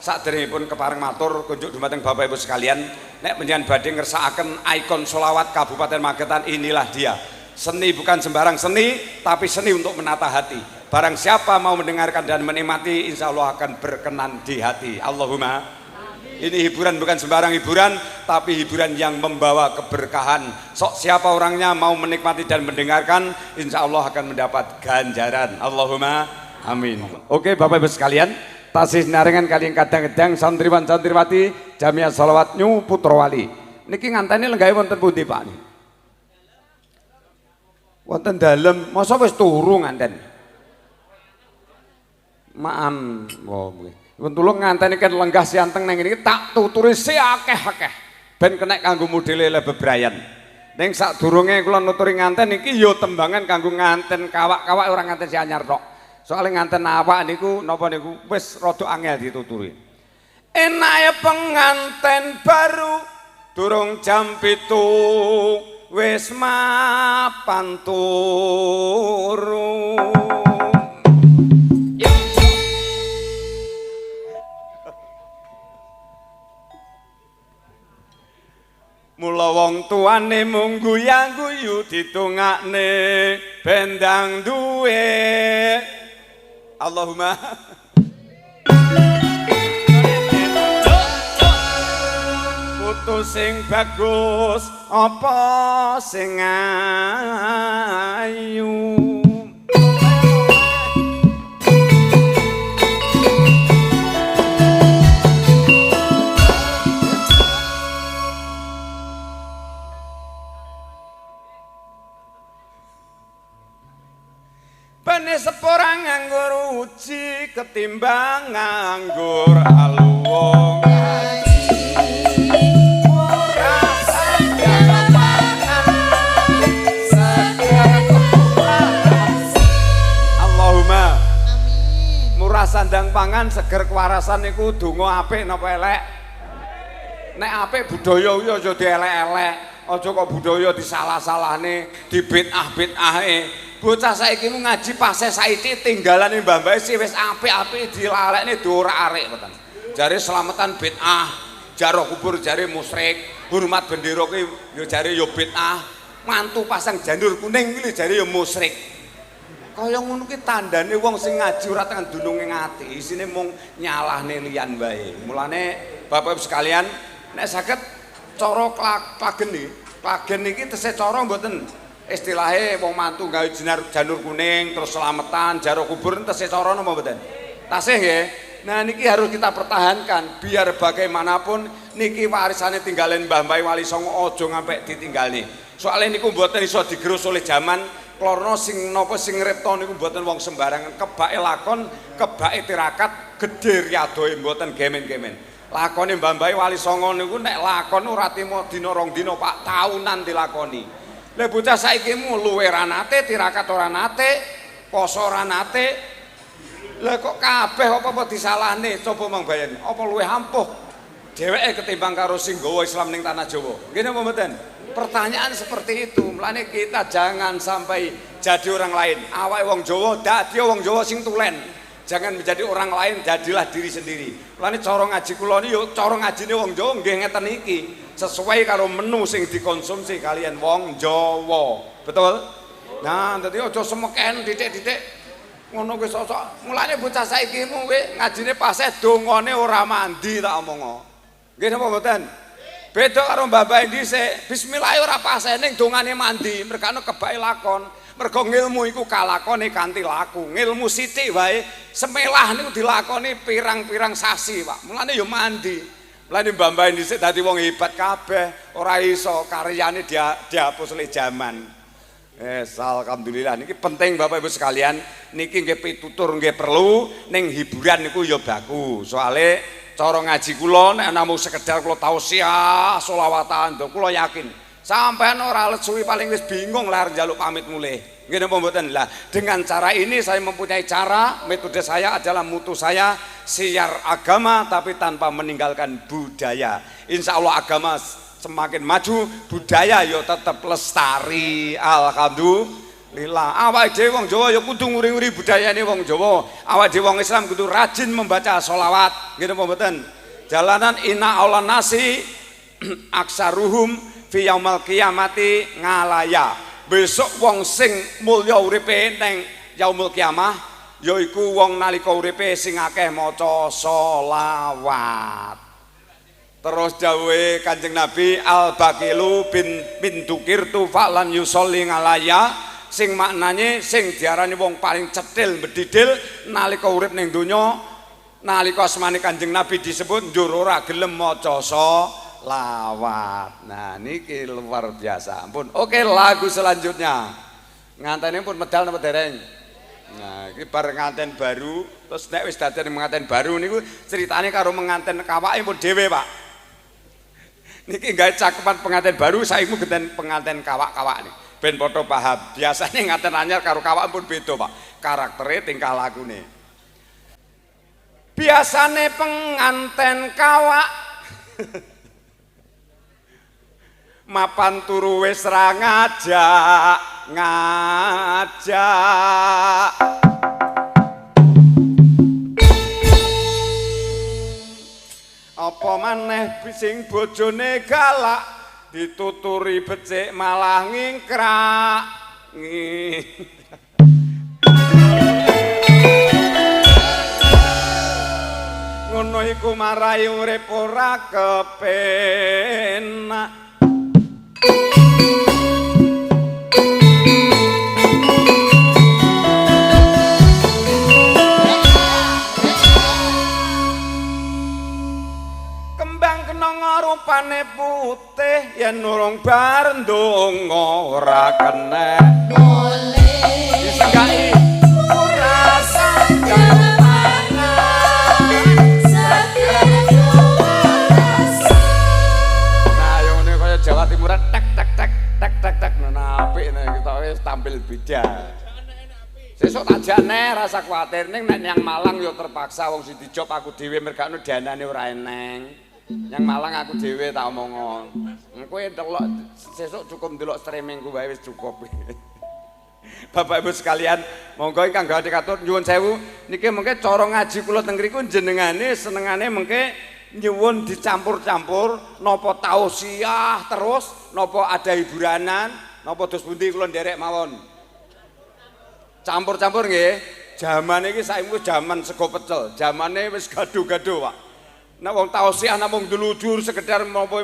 Saderengipun kepareng matur kunjuk dumateng Bapak Ibu sekalian, nek panjenengan badhe ngersakaken ikon solawat Kabupaten Magetan, inilah dia. Seni bukan sembarang seni, tapi seni untuk menata hati. Barang siapa mau mendengarkan dan menikmati, insya Allah akan berkenan di hati. Allahumma. Ini hiburan bukan sembarang hiburan, tapi hiburan yang membawa keberkahan. Sok siapa orangnya mau menikmati dan mendengarkan, insya Allah akan mendapat ganjaran. Allahumma amin. Oke Bapak Ibu sekalian, tasih naringan kalian kadang-kadang santriwan santriwati Jamiah Sholawat New Putrowali. Niki nganteni lenggahe wonten pundi Pak? Wonten dalem, masa wis turu nganten. Maam, oh nggih. Pun tulung nganteni kan lenggah sianteng nang ngene iki tak tuturi si akeh-akeh ben kenek kanggo modele lebebrayan. Ning sadurunge kula nuturi nganten iki ya tembangan kanggo nganten kawak-kawak ora nganten si anyar tok. Soale nganten awak niku napa niku wis rada angel dituturi. Enake penganten baru durung jam 7 wis mapan turu. Mula wong tuane mung guyang-guyu ditungakne bendang duwe. Allahumma putu sing bagus apa sing ayu. Bane sepora nganggur uji ketimbang nganggur aluwong ngaji. Murah sandang pangan seger kewarasan. Allahumma amin. Murah sandang pangan seger kewarasan niku donga apik napa elek? Nek apik budaya kuwi aja dielek-elek, aja kok budaya disalah-salahne, dibid'ah-bid'ahe. Bocah saiki mu ngaji pase saiki tinggalane mbah-mbah sih wis apik-apik dilalekne diorak-arik ngoten. Jare selamatan bid'ah, jaro kubur jare musyrik, hormat bendera kuwi ya jare ya bid'ah, mantu pasang janur kuning kuwi jare ya musyrik. Kaya ngono ki tandane wong sing ngaji ora tekan dununge ati, isine mung nyalahne liyan wae. Mulane Bapak Ibu sekalian, nek saged cara klagen iki tesih cara mboten istilahnya wong mantu gawe janur kuning terus selamatan jaro kubur tesih cara napa mboten? Tasih nggih. Nah niki harus kita pertahankan biar bagaimanapun niki warisane tinggalen Mbah-mbah Wali Songo aja ngampe ditinggali. Soale niku mboten iso digerus oleh zaman, klorno sing napa sing ngripta niku mboten wong sembarangan, kebake lakon, kebake tirakat, gedhe riyadoe mboten gemen-gemen. Lakone Mbah-mbah Wali Songo niku nek lakon ora timo dina rong dina Pak, taunan dilakoni. Lha bocah saiki mu luwe ra nate, tirakat ora nate, poso ora nate. Lah kok kabeh apa-apa disalahne, coba mong bayani. Apa luwe ampuh dheweke ketimbang karo sing nggawa Islam ning tanah Jawa? Nggih napa mboten? Pertanyaan seperti itu. Mulane kita jangan sampai jadi orang lain. Awake wong Jawa, dadi wong Jawa sing tulen. Jangan menjadi orang lain, jadilah diri sendiri. Mulane cara ngaji kula ni yo cara ngajine wong Jawa nggih ngeten iki. Sesuai karo menu sing dikonsumsi kalian wong Jawa. Betul? Nah, dadi aja semeken titik-titik ngono kuwi sosok. Mulane bocah saiki mu kuwi ngajine paseh dongane ora mandi tak omong. Nggih napa mboten? Beda karo mbah-mbah dhisik, bismillah ora paseh ning dongane mandi, mergane kebake lakon. Mergo ngilmu iku kalakone kanthi laku. Ngilmu sithik wae semelah niku dilakoni pirang-pirang sasi, Pak. Mulane ya mandi. Mulane mbah-mbah dhisik dadi wong hebat kabeh, ora iso karyane dihapus oleh zaman. Alhamdulillah niki penting Bapak Ibu sekalian, niki nggih pitutur nggih perlu, ning hiburan niku ya baku. Soale cara ngaji kula nek namung sekedar kula tausiah selawatan, kula yakin sampean ora let suwi paling wis bingung lah njaluk pamit mulih. Nggih napa mboten? Lah dengan cara ini saya mempunyai cara, metode saya adalah mutu saya siar agama tapi tanpa meninggalkan budaya. Insya Allah agama semakin maju, budaya yo tetap lestari. Alhamdulillah. lillah. Awake dhewe wong Jawa ya kudu nguri-nguri budayane wong Jawa. Awake dhewe wong Islam kudu rajin membaca sholawat. Nggih napa mboten? Jalanan inna aulan nasi aksaruhum fi yaumil qiyamati ngalaya. Besok wong sing mulya uripe ning yaumul kiamah yaiku wong nalika uripe sing akeh maca sholawat. Terus dawuhe Kanjeng Nabi al-baqilu bin tukirtu fa'lan yusolli ngalaya, sing maknane sing diarani wong paling cetil bedidil nalika urip ning donya nalika asmane Kanjeng Nabi disebut njur ora gelem maca sholawat. Nah niki luar biasa. Ampun. Oke, lagu selanjutnya. Ngantene pun medal napa dereng? Nah, iki bar nganten baru, terus nek wis dadi pengantin baru niku ceritane karo pengantin kawake pun dhewe, Pak. Niki gawe cakepan pengantin baru, saiki genten pengantin kawak-kawak nih. Ben padha paham. Biasane nganten anyar karo kawak pun beda, Pak. Karaktere, tingkah lakune. Biasane pengantin kawak mapan turu wis ra ngajak. Apa maneh sing bojone galak dituturi becik malah ngingkrak. Ngono iku marai urip ora kepenak. Rupane putih yen nurung bar ndonga ora kena boleh disenggai ora sanggan pangan seger rasa. Nah yo ngene kaya Jawa Timuran tek tek tek tek tek tek nah apik nek kita wis tampil beda. Sesuk tak jane rasa kuwatir ning nek yang Malang yo terpaksa wong sing dijop aku dhewe mergane danane ora eneng. Yang Malang aku dhewe tak omong. Kowe delok sesuk cukup ndelok streaming ku wae wis cukup. Bapak Ibu sekalian, monggo ingkang gawé katur nyuwun sewu niki mengke cara ngaji kula teng ngriku jenengane senengane mengke nyuwun dicampur-campur napa tausiah terus napa ada hiburanan napa dos pundi kula nderek mawon. Campur-campur nggih. Jaman iki saiki jaman sego pecel, jamane wis gaduh-gaduh, Pak. Nek wong tausiah namung dulujur sekedar menapa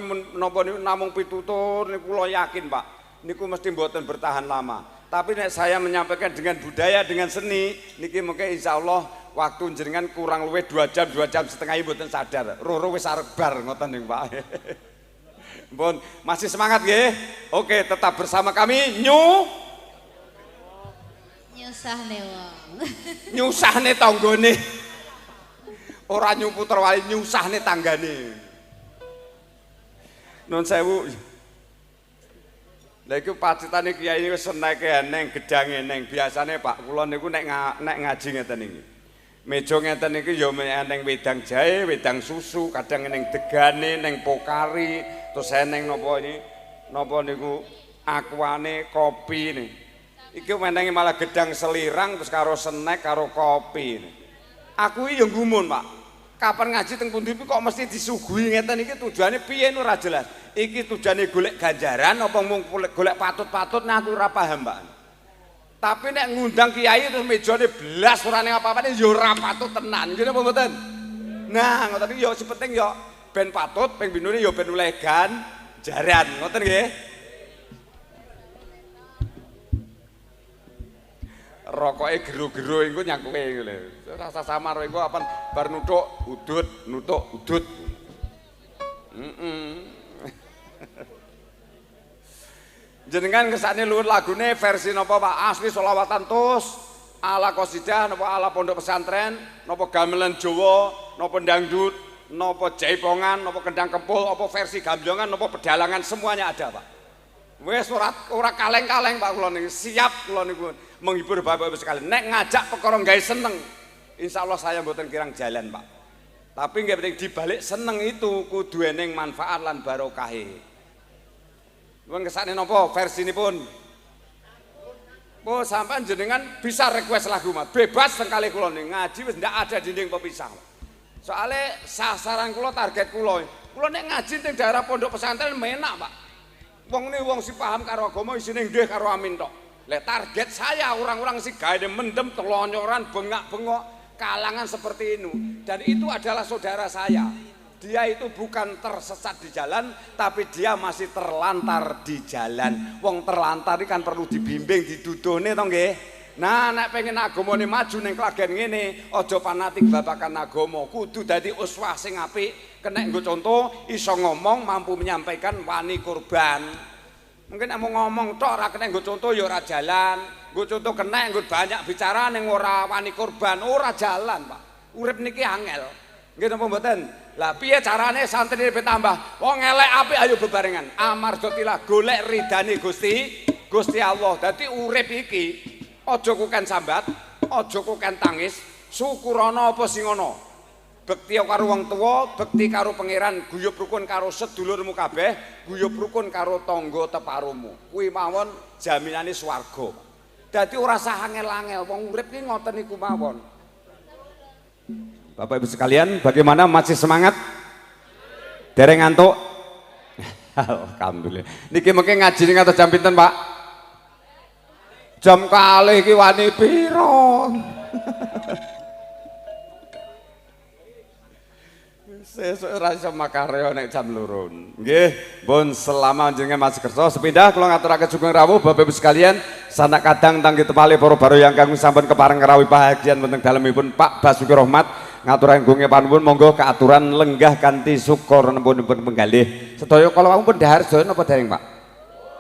namung pitutur niku kula yakin, Pak. Niku mesti mboten bertahan lama. Tapi nek saya menyampaikan dengan budaya dengan seni niki mungkin insyaallah waktu jenengan kurang luwih 2 jam setengah mboten sadar. Roh wis arep bar ngoten niku, Pak. Mpun, masih semangat nggih? Oke, tetap bersama kami nyusahne wong. Nyusahne tanggane. Ora nyuputer wali nyusahne tanggane. Nun sewu. Lha iku pacitane kiai wis seneke neng gedange neng biasane Pak kula niku nek ngaji ngeten iki. Meja ngeten iki ya neng wedang jahe, wedang susu, kadang neng degane, neng pokari, terus neng napa niku aquane kopi nih. Iki menengi malah gedang selirang terus karo snack karo kopi nih. Aku iki yo gumun, Pak. Kapan ngaji teng pundi kok mesti disuguhi ngeten iki tujuane piye ora jelas. Iki tujuane golek ganjaran apa mung golek patut-patut nah aku ora paham, Pak. Tapi nek ngundang kiai terus mejane blas ora ning apa-apane ya ora patut tenan. Ngene apa mboten? Nah, ngoten iki yo sepenting yo ben patut, ping binune yo ben oleh ganjaran. Ngoten nggih? Rokoke gero-gero iku nyangkuke lho. Rasa samar iku apa bar nutuk udut. Jenengan kesane luwih lagune versi napa Pak? Asli selawatan tus, ala qasidah napa ala pondok pesantren, napa gamelan Jawa, napa dangdut, napa jaipongan, napa kendang kempul, apa versi gamblongan, napa pedalangan semuanya ada, Pak. Wes ora kaleng-kaleng Pak kula niki, siap kula niku menghibur Bapak-Ibu sekalian. Nek ngajak perkara gawe seneng, insyaallah saya mboten kirang jalan, Pak. Tapi nggih penting dibalik seneng itu kudu eneng manfaat lan barokahe. Wong kesane napa versinipun? Oh sampean jenengan bisa request lagu Mas, bebas sekali kula ning ngaji wis ndak ada dinding pepisah. Soalnya sasaran kula target kula nek ngaji ning daerah pondok pesantren menak, Pak. Wong ini wong si paham karo agama isine nggih karo amin tok. Lah target saya orang-orang si gawe mendem telonyoran bengak-bengok kalangan seperti ini dan itu adalah saudara saya. Dia itu bukan tersesat di jalan, tapi dia masih terlantar di jalan. Wong terlantar ini kan perlu dibimbing, didudone toh nggih. Nah, nek pengen agamane maju ning klagen ngene, aja fanatik babagan agama, kudu dadi uswah sing apik. Kena nggo contoh, iso ngomong, mampu menyampaikan, wani kurban. Mungkin mau ngomong tok ora kena nggo contoh ya ora jalan. Nggo contoh kena nggo banyak bicara ning ora wani kurban, ora jalan, Pak. Urip niki angel. Nggih napa mboten? Lah piye carane santri tambah? Wong elek apik ayo bebarengan. Amarjatilah golek ridane Gusti Allah. Dadi urip iki aja kuken sambat, aja kuken tangis, syukurana apa sing ana. Bekti karo wong tuwa, bekti karo pangeran, guyub rukun karo sedulurmu kabeh, guyub rukun karo tangga teparumu. Kuwi mawon jaminane swarga. Dadi ora usah angel-angel, wong urip ki ngoten niku mawon. Bapak Ibu sekalian, bagaimana masih semangat? Dereng ngantuk? Alhamdulillah. Niki mungkin ngaji ning atus jam pinten, Pak? Jam kalih iki wani piro? Sesuk ora iso makarya nek jam 2. Nggih, pun selama jenengan masih kersa sepindah kula ngaturaken sugeng rawuh Bapak Ibu sekalian, sanak kadang tanggi tepali para baro yang kangge sampun kepareng rawuh bahagian wonten dalemipun Pak Basuki Rahmat. Ngaturan gunge panuwun monggo keaturan lenggah kanthi syukur nempun-nempun penggalih. Sedaya kala wau pun dahar sedaya napa dereng, Pak?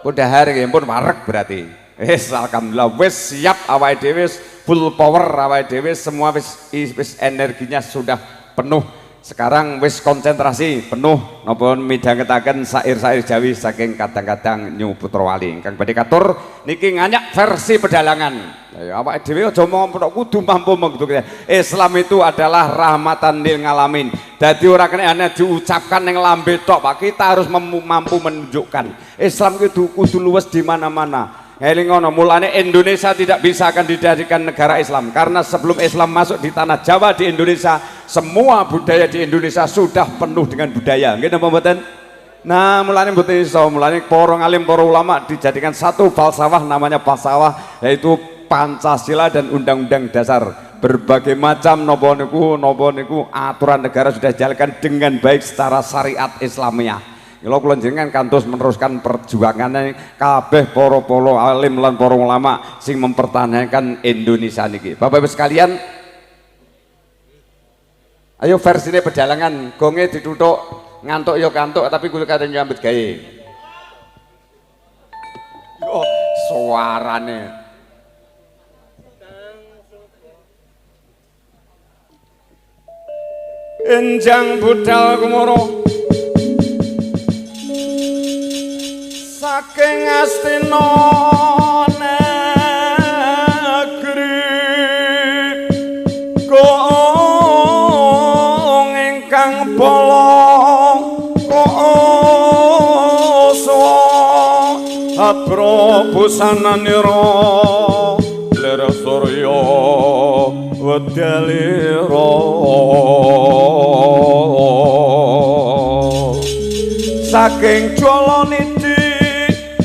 Pun dahar nggih pun wareg berarti. Alhamdulillah wis siap awake dhewe full power awake dhewe semua wis energinya sudah penuh. Sekarang wis konsentrasi penuh napa midhangetaken sair-sair Jawi saking kadang-kadang Nyu Putrawali ingkang badhe katur niki nganyak versi pedalangan. Ya awake dhewe aja mompo kudu mampu mengkudu. Islam itu adalah rahmatan lil alamin. Dadi ora kena ana diucapkan ning lambe tok, Pak. Kita harus mampu menunjukkan. Islam itu kudu luwes di mana-mana. Eling ngono mulane Indonesia tidak bisa akan dijadikan negara Islam karena sebelum Islam masuk di tanah Jawa di Indonesia semua budaya di Indonesia sudah penuh dengan budaya. Nggih napa mboten? Nah, mulane mboten iso, mulane para alim para ulama dijadikan satu falsafah namanya falsafah yaitu Pancasila dan Undang-Undang Dasar. Berbagai macam napa niku aturan negara sudah dijalankan dengan baik secara syariat Islamiyah. Kalau kula jenengan kantos meneruskan perjuangannya kabeh para alim lan para ulama sing mempertahankan Indonesia niki. Bapak Ibu sekalian, ayo versine pedalangan, gonge dituthuk, ngantuk ya kantuk tapi kudu kate nyambut gawe. Yo suarane. Enjang budal kumoro saking Astina negeri kong ingkang bolong koso abro busananira lir surya wedalira saking joloniti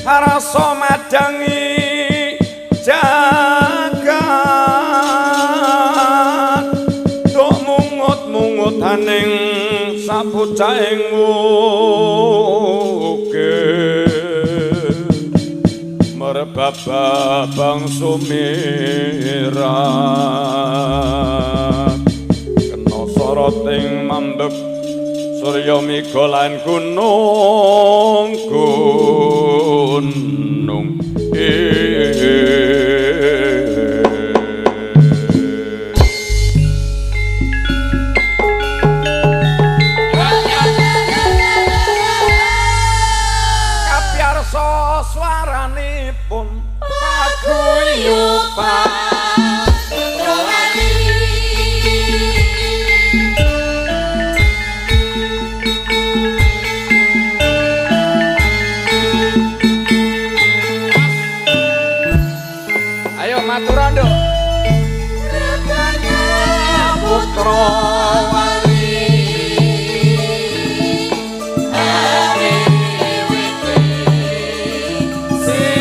rasa madangi jagat tok mungut-mungutaning sapucaing ukir merebab-babang sumirat kena soroting mambek surya migolan gunung kapyarsa swaranipun paguyuban putra wali hari wiwiti sing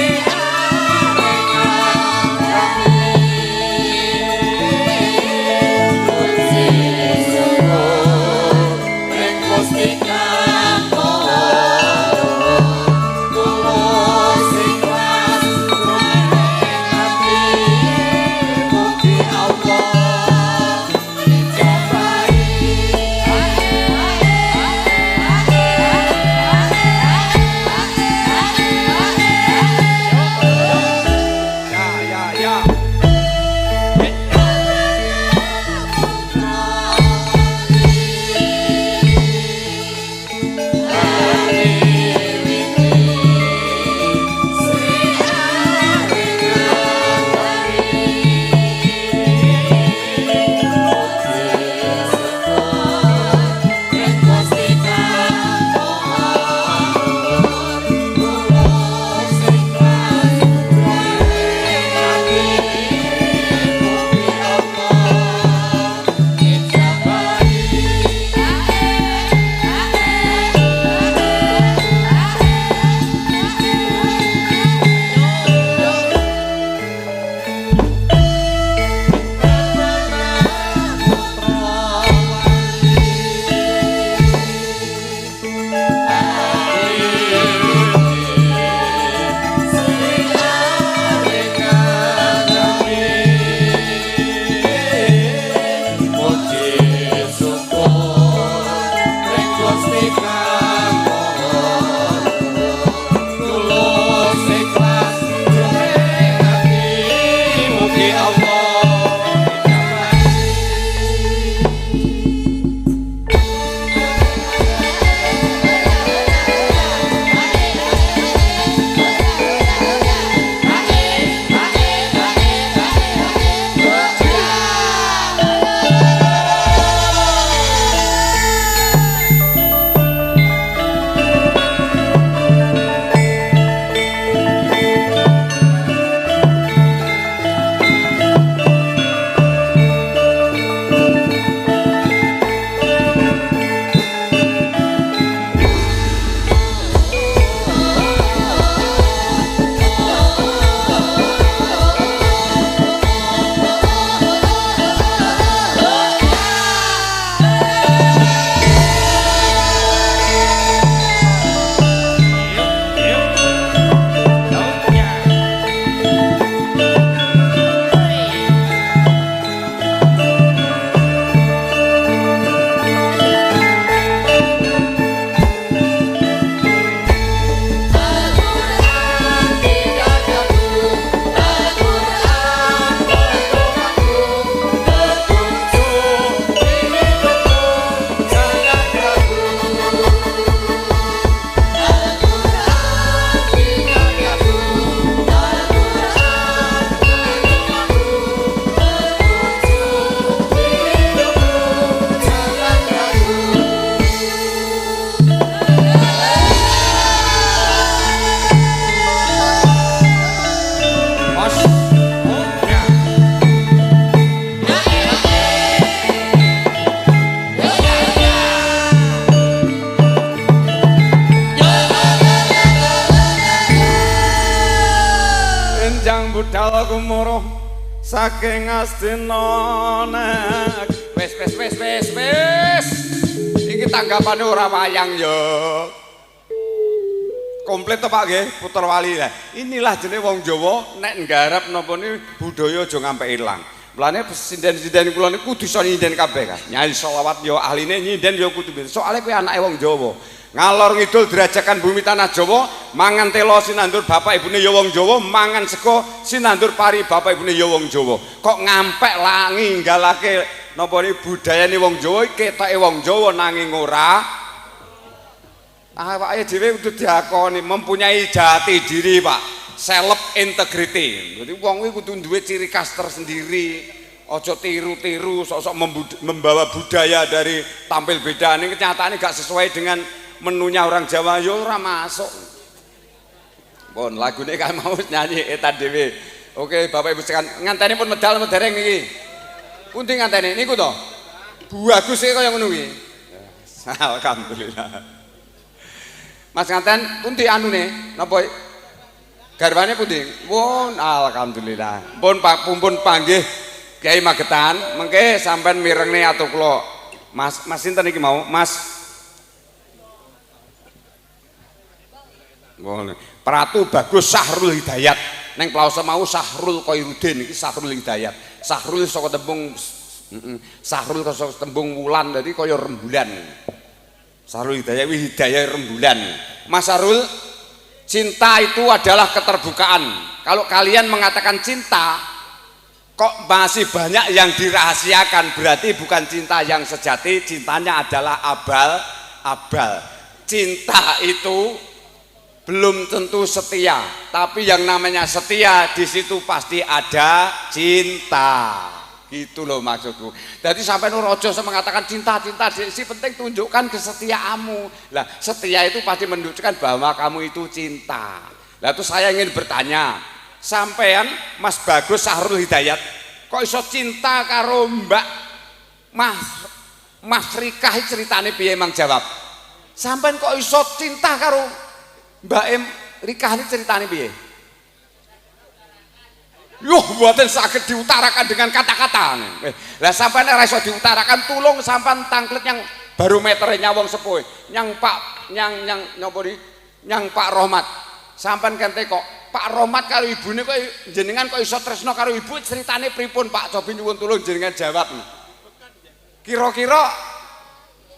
budal kumuruh saking Astina nek wis iki tanggapane ora wayang ya komplit to Pak nggih puter wali lah inilah jenenge wong Jawa nek nggarap napa ni budaya aja ngampe ilang mulane sinden-sinden kula niku kudu iso nyinden kabeh kan nyai selawat ya ahline nyinden ya kudu soalé kowe anake wong Jawa ngalor ngidul dirajakan bumi tanah Jawa mangan telo sinandur bapak ibune ya wong Jawa mangan sego sinandur pari bapak ibune ya wong Jawa kok ngampek langi nggalake napa ni budayane wong Jawa ketoke wong Jawa nanging ora awake dhewe kudu diakoni mempunyai jati diri Pak self integrity jadi wong kuwi kudu duwe ciri khas tersendiri ojo tiru-tiru sok-sok membawa budaya dari tampil beda ini kenyataannya gak sesuai dengan menunya orang Jawa yo ora masuk. Pun lagune kan mau nyanyi eta dhewe. Oke, Bapak Ibu sekalian, nganteni pun medal dereng iki. Pundi nganteni niku to? Bagus sih kaya ngono kuwi. Alhamdulillah. Mas ngaten pundi anune napa garwane pundi? Pun alhamdulillah. Pun panggih Kyai Magetan, mengke sampean mirengne atuh kula. Mas sinten iki mau? Mas Pratu Bagus Sahrul Hidayat. Neng Plausa mau Sahrul Khairuddin iki Sahrul Hidayat. Sahrul saka tembung Sahrul saka tembung wulan dadi kaya rembulan. Sahrul Hidayat wi hidayah rembulan. Mas Sahrul, cinta itu adalah keterbukaan. Kalau kalian mengatakan cinta kok masih banyak yang dirahasiakan, berarti bukan cinta yang sejati, cintanya adalah abal. Cinta itu belum tentu setia, tapi yang namanya setia di situ pasti ada cinta. Gitu loh maksudku. Jadi sampai Nuraja mengatakan cinta, si penting tunjukkan kesetiaanmu. Lah, setia itu pasti menunjukkan bahwa kamu itu cinta. Lah itu saya ingin bertanya, sampean Mas Bagus Sahrul Hidayat kok iso cinta karo Mbak Mas Rikah ceritane piye Mang jawab. Sampean kok iso cinta karo Mbak Rikah ceritane piye? Yuh, buatan sakit diutarakan dengan kata-kata. Lah sampean ora iso diutarakan, tulung sampean tangklet yang barometernya wong sepuh. Nyang Pak Rohmat. Sampean kente kok Pak Rohmat karo ibune kok jenengan kok iso tresno karo ibu, ceritane pripun Pak? Coba nyuwun tulung jenengan jawab. Kira-kira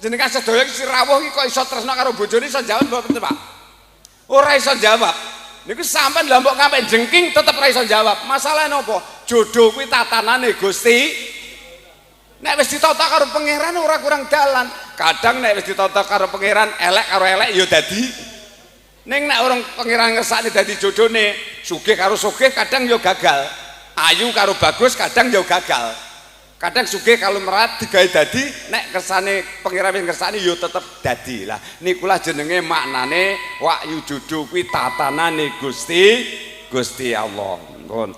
jenengan sedaya iki rawuh iki kok iso tresno karo bojone iso jawab mboten Pak? Ora iso jawab. Niku sampean lha mbok ngampe jengking tetep ora iso jawab. Masalahnya napa? Jodoh kuwi tatanane Gusti. Nek wis ditata karo pangeran ora kurang dalan. Kadang nek wis ditata karo pangeran elek karo elek ya dadi. Ning nek orang pangeran ngersakne dadi jodhone, sugih karo sugih kadang ya gagal. Ayu karo bagus kadang ya gagal. Kadang sugih kalau merat digawe dadi, nek kersane pangeran wis ngersakne ya tetep dadi. Lah nikulah jenenge maknane wahyu jodoh kuwi tatanane Gusti Allah. Pun.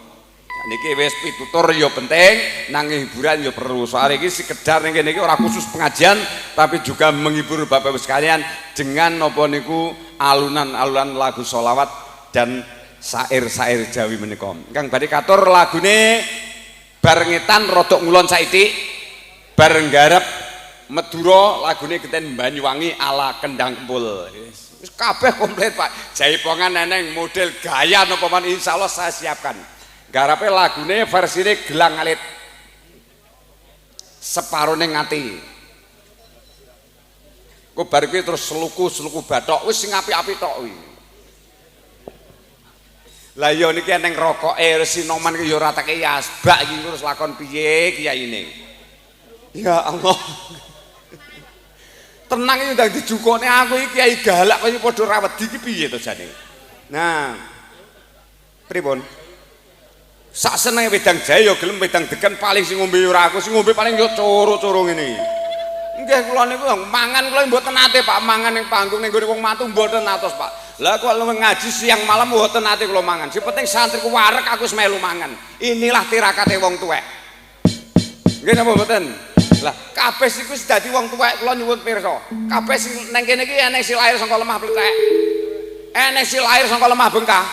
Niki wis pitutur ya penting, nanging hiburan ya perlu. Soal iki sekedar ning kene iki ora khusus pengajian, tapi juga menghibur Bapak Ibu sekalian dengan napa niku alunan-alunan lagu sholawat dan syair-syair Jawi menika. Kang badhe katur lagune barengetan rodok ngulon saiti bareng garap Madura lagune Genten Banyuwangi ala Kendang Kempul. Wis kabeh komplit Pak. Jaipongan neneng model gaya napa man insyaallah saya siapkan. Garape lagune versine Gelang Alit. Separone ngati. Kok bar kuwi terus seluku bathok wis sing apik-apik tok kuwi. Lah ya niki neng rokoke Resi Noman ki ya ora teke asbak iki terus lakon piye kiyaine. Ya Allah. Tenang iki ndang dijukone aku iki kiai galak kaya padha ra wedi iki piye to jane. Nah. Pripun? Sak senenge wedang jahe ya gelem wedang deken paling sing ngombe ora aku sing ngombe paling yo coro-coro ngene iki. Nggih kula niku mangan kula mboten nate Pak mangan ning panggung ning gone wong matu mboten atos Pak. Lah kalau ngaji siang malam mboten nate kula mangan. Sing penting santriku warek aku wis melu mangan. Inilah tirakate wong tuwek. Nggih napa mboten? Lah kabeh iku wis dadi wong tuwek kula nyuwun pirsa. Kabeh sing ning kene iki enek si lahir saka lemah pletek. Enek si lahir saka lemah bengkah.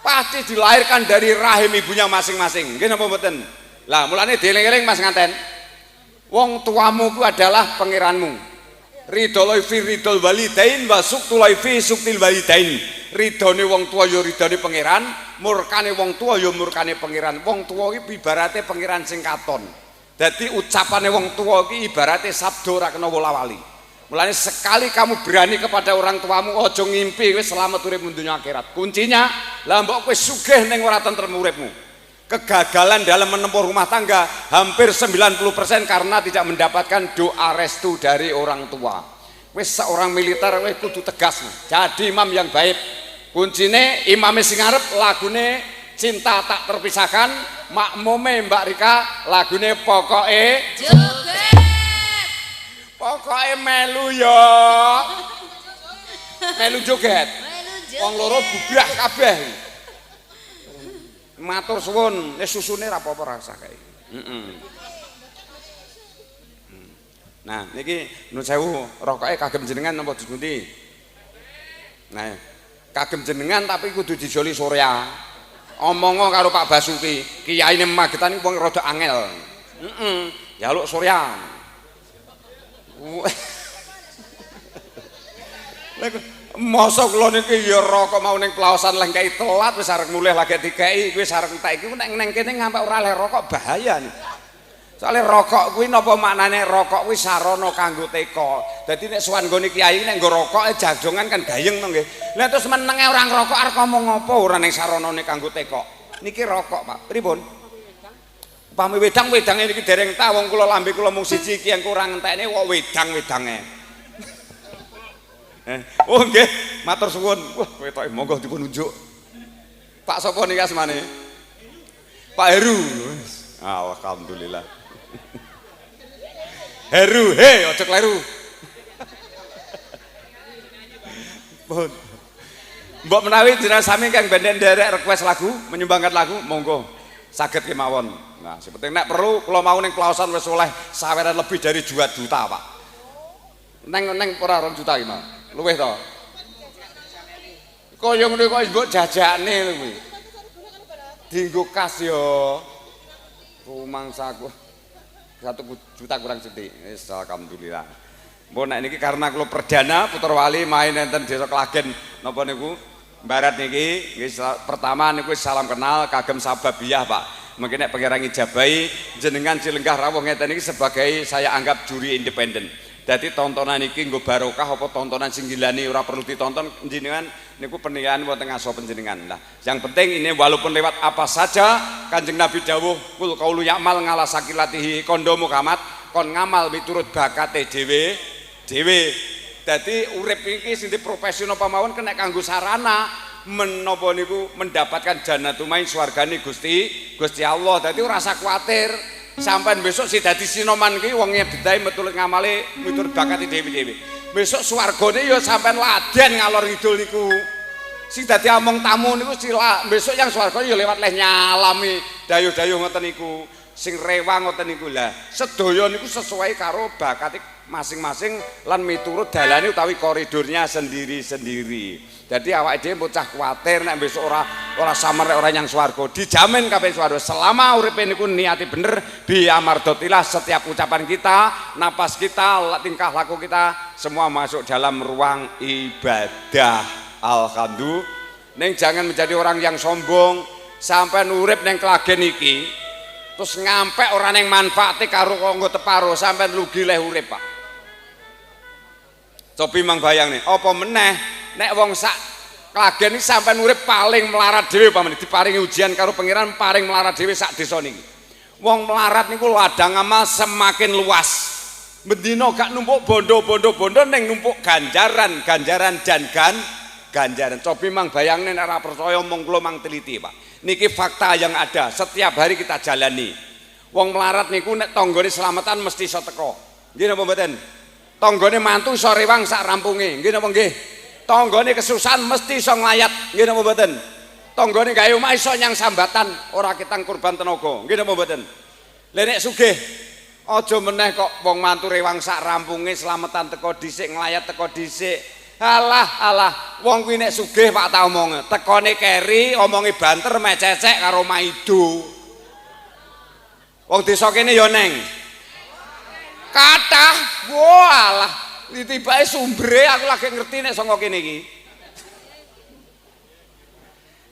Pasti dilahirkan dari rahim ibunya masing-masing. Nggih napa mboten? Lah mulane dieling-eling Mas nganten. Wong tuamu ku adalah pangeranmu. Ridho fi ridhol walidain wa suktul fi suktil walidain. Ridhone wong tua ya ridhone pangeran, murkane wong tua ya murkane pangeran. Wong tua iki ibarate pangeran sing katon. Dadi ucapane wong tua iki ibarate sabda ora kena wola-wali. Mulane sekali kamu berani kepada orang tuamu ojo ngimpi wis selamat urip dunya akhirat. Kuncinya lah mbok kowe sugih ning ora tentrem uripmu. Kegagalan dalam menempuh rumah tangga hampir 90% karena tidak mendapatkan doa restu dari orang tua. Wis seorang militer wis kudu tegas. Jadi imam yang baik. Kuncine imame sing arep lagune Cinta Tak Terpisahkan, makmume Mbak Rika lagune Pokoke Joget. Pokoke melu ya. Melu joget. Wong loro bubrah kabeh. Matur suwun, susune ra apa-apa rasa kae. Nah, niki nun sewu rokoke kagem jenengan napa dipundi? Nah, kagem jenengan tapi kudu dijoli Surya. Omongo karo Pak Basuki, kiyaine Magetan iki wong rada angel. Jaluk Surya. Masa kula niki ya rokok mau ning plaosan lengkai telat wis arep mulih lagi dikeki wis arep entek iki nek kene ngampe ora oleh rokok bahaya nih. Soale rokok kuwi napa maknane rokok kuwi sarana kanggo teka. Dadi nek sowan nggone kiai nek nggo rokoke jajongan kan gayeng to nggih. Lah terus menenge ora ngrokok arep ngomong apa ora ning saranane kanggo teka. Niki rokok, Pak. Pripun? Upami wedange niki dereng ta wong kula lambe kula mung siji iki yang kurang entekne kok wedange. Oh nggih, matur suwun. Wah, wetoke monggo dipun unjuk. Pak sapa niki asmane? Pak Heru. Alhamdulillah. Heru, ojo kleru. Pun. Mbok menawi jenengan sami kang benden derek request lagu, menyumbangkan lagu, monggo saged kemawon. Nah, sepenting nek perlu kula mau ning plaosan wis oleh saweran lebih dari 2 juta, Pak. Neng ora 2 juta iki, Mas. Luwih to. Kaya ngene kok mbok jajakne lho kuwi. Dienggo kas yo. Rumangsaku 1 juta kurang sedikit. Wis alhamdulillah. Mbok nek niki karena kula perdana putra wali main enten Desa Klagen napa niku Barat niki nggih pertama niku salam kenal kagem Sababiyah, Pak. Mungkin nek pangeran ijabahi jenengan Cilenggah rawuh ngeten niki sebagai saya anggap juri independen. Jadi tontonan iki nggo barokah apa tontonan sing gilani ora perlu ditonton jenengan niku penilaian wonten ngaso panjenengan. Nah, yang penting ini walaupun lewat apa saja Kanjeng Nabi dawuh kul qaulu ya'mal ngala sakilatihi kondo Muhammad kon ngamal miturut bakate dhewe. Dadi urip iki sing profesional pamawon kena kanggo sarana menapa niku mendapatkan jannatul swargane Gusti Allah. Dadi ora usah kuwatir. Sampai besok si dadi sinoman ki wongnya bedai metulit ngamale miturut bakati dewi. Besok swargane ya sampean laden ngalor ngidul niku. Si dadi among tamu niku sila besok yang swargane ya lewat leh nyalami dayuh-dayuh ngoten niku. Sing rewang ngoten niku lah. Sedaya niku sesuai karo bakati masing-masing lan miturut dalane utawi koridornya sendiri-sendiri. Jadi awake dhewe bocah kuwatir nek besok ora samar ora nyang swarga. Dijamin kabeh swarga selama uripe niku niati bener bi amardotilah setiap ucapan kita, napas kita, tingkah laku kita semua masuk dalam ruang ibadah. Alhamdulillah. Neng jangan menjadi orang yang sombong sampai urip neng Klagen iki terus ngampe orang yang manfaati karo kanggo teparo sampai rugi leh urip, Pak. Cobi mang bayang nih, apa meneh nek wong sak Klagen iki sampean urip paling melarat dhewe pamane diparingi ujian karo pangeran paling melarat dhewe sak desa niki. Wong melarat niku ladang amal semakin luas. Bendina gak numpuk bondo ning numpuk ganjaran dan ganjaran. Cobi mang bayangne nek ora percaya mong kula mang teliti, Pak. Niki fakta yang ada setiap hari kita jalani. Wong melarat niku nek tanggane selamatan mesti iso teko. Nggih napa mboten? Tanggane mantu iso rewang sak rampunge. Nggih napa nggih? Tanggane kesusahan mesti iso nglayat, nggih napa mboten? Tanggane gawe omah iso nyang sambatan, ora ketang kurban tenaga, nggih napa mboten? Lah nek sugih aja meneh kok wong mantu rewang sak rampunge slametan teko dhisik nglayat teko dhisik. Alah, wong kuwi nek sugih Pak ta omong, tekone keri, omonge banter mececek karo maido. Wong desa kene ya neng. Kathah, walah. Tibake sumbere aku lagi ngerti nek saka kene iki.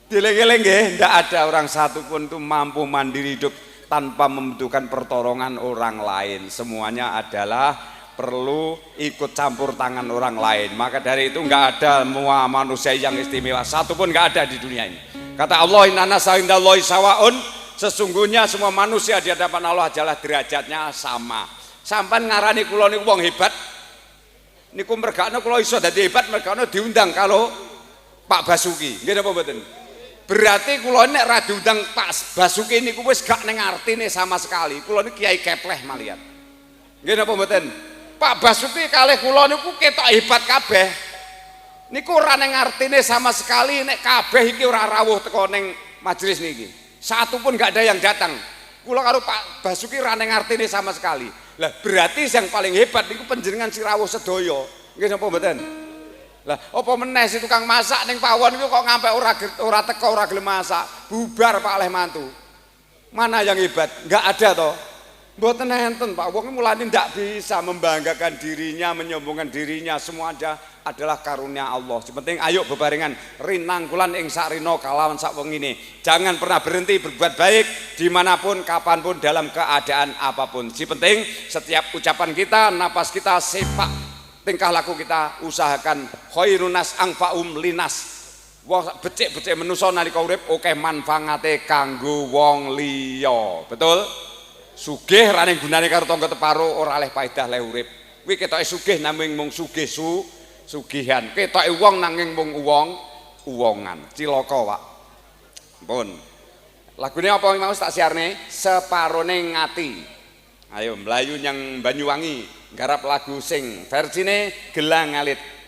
Dileng-eleng nggih, ndak ada orang satu pun tuh mampu mandiri hidup tanpa membutuhkan pertolongan orang lain. Semuanya adalah perlu ikut campur tangan orang lain. Maka dari itu nggak ada manusia yang istimewa satu pun nggak ada di dunia ini. Kata Allah inna indallahi sawaun, sesungguhnya semua manusia di hadapan Allah adalah derajatnya sama. Sampai ngarani kula niku wong hebat. Niku mergakno kula iso dadi hebat mergakno diundang kalau Pak Basuki. Nggih napa mboten? Berarti kula nek ra diundang Pak Basuki niku wis gak ning artine sama sekali. Kula niku kiai kepleh malihat. Nggih napa mboten? Pak Basuki kalih kula niku ketok hebat kabeh. Niku ora ning artine sama sekali nek kabeh iki ora rawuh teko ning majelis niki. Satu pun gak ada yang datang. Kula karo Pak Basuki ora ning artine sama sekali. Lah berarti yang paling hebat niku panjenengan sirawuh sedaya. Nggih napa mboten? Lah apa meneh si tukang masak ning pawon iku kok ngampe ora teko ora gelem masak, bubar Pak Leh mantu. Mana yang hebat? Enggak ada toh. Mboten enten Pak, wong mulane ndak bisa membanggakan dirinya, menyombongkan dirinya, semua adalah karunia Allah. Yang penting ayo bebarengan rinangkulan ing sarina kalawan sak wengine. Jangan pernah berhenti berbuat baik dimanapun, kapanpun, dalam keadaan apapun. Si penting setiap ucapan kita, napas kita, sepak tingkah laku kita usahakan khairunas angfaum linas. Wong becik-becik manusa nalika urip akeh manfaate kanggo wong liya. Betul? Sugih rane gunane karo tangga teparo ora oleh paedah le urip. Kuwi ketoke sugih namung mung sugih sugihan. Ketoke wong nanging mung uwongan. Cilaka, Pak. Pun. Lagune apa mau tak siarne? Separone ngati. Ayo mlayu nyang Banyuwangi nggarap lagu sing versine Gelang Alit.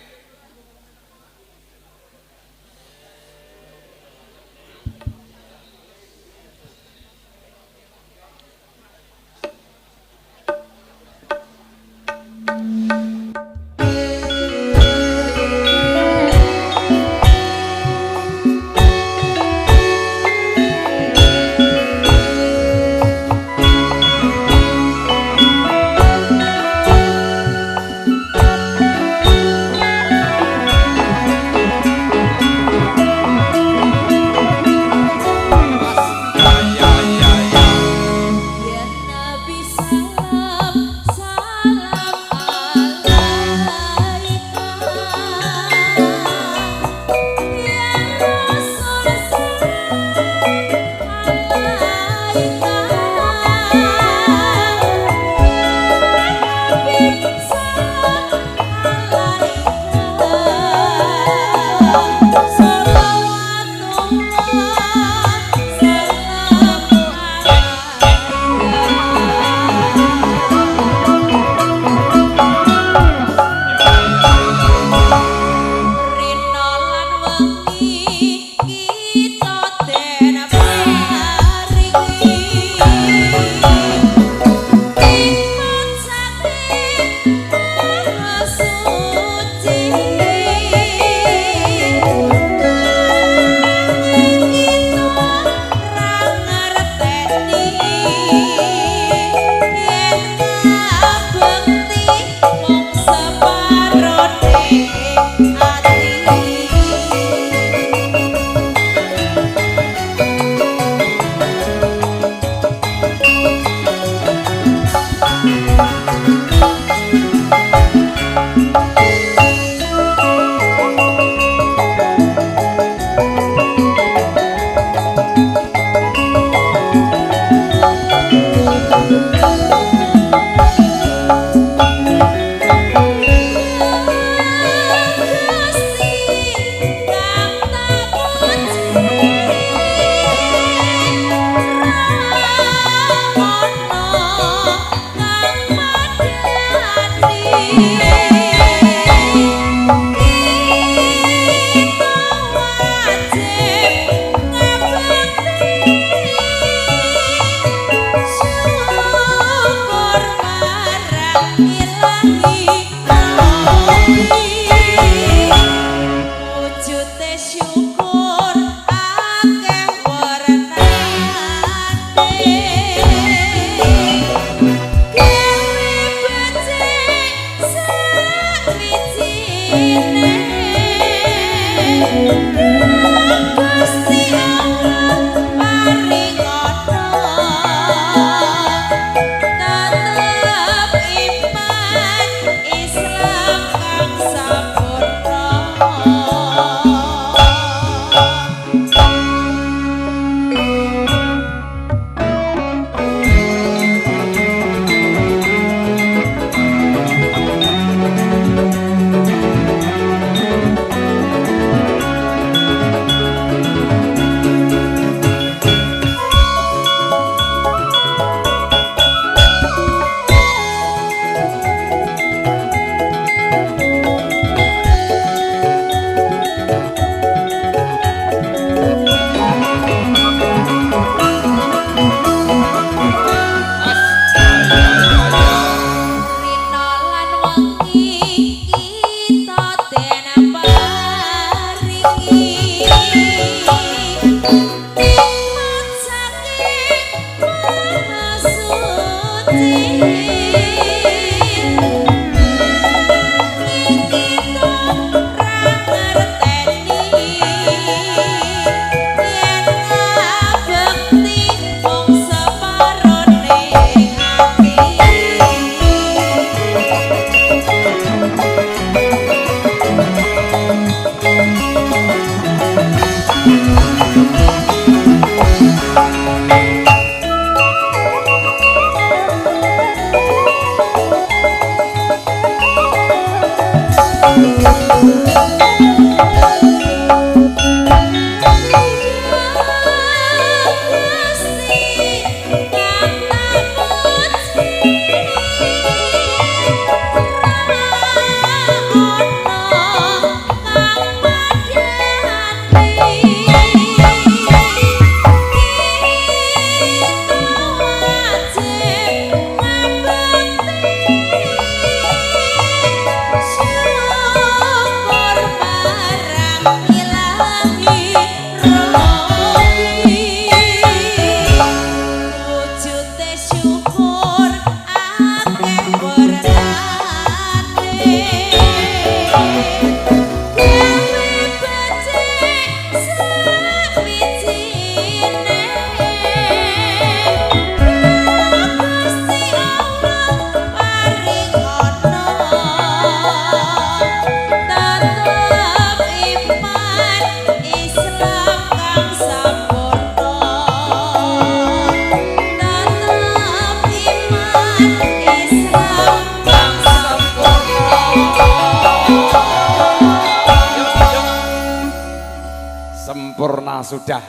Wah, sudah.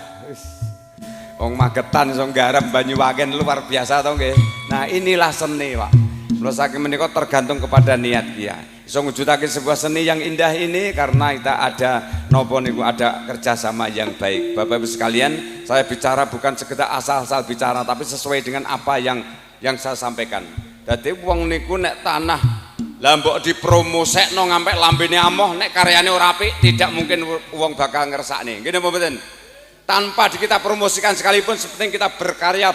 Wong Magetan iso nggarap Banyuwangen luar biasa to nggih. Nah, inilah seni, Pak. Kula saking menika tergantung kepada niat dia. Iso ngujudake sebuah seni yang indah ini karena kita ada nopo niku ada kerjasama yang baik. Bapak Ibu sekalian, saya bicara bukan sekedar asal-asal bicara tapi sesuai dengan apa yang saya sampaikan. Dadi wong niku nek tanah lah mbok dipromosekno ngampe lambene amoh nek karyane ora apik tidak mungkin wong bakal ngersakne. Nggih napa mboten? Tanpa kita promosikan sekalipun sepenting kita berkarya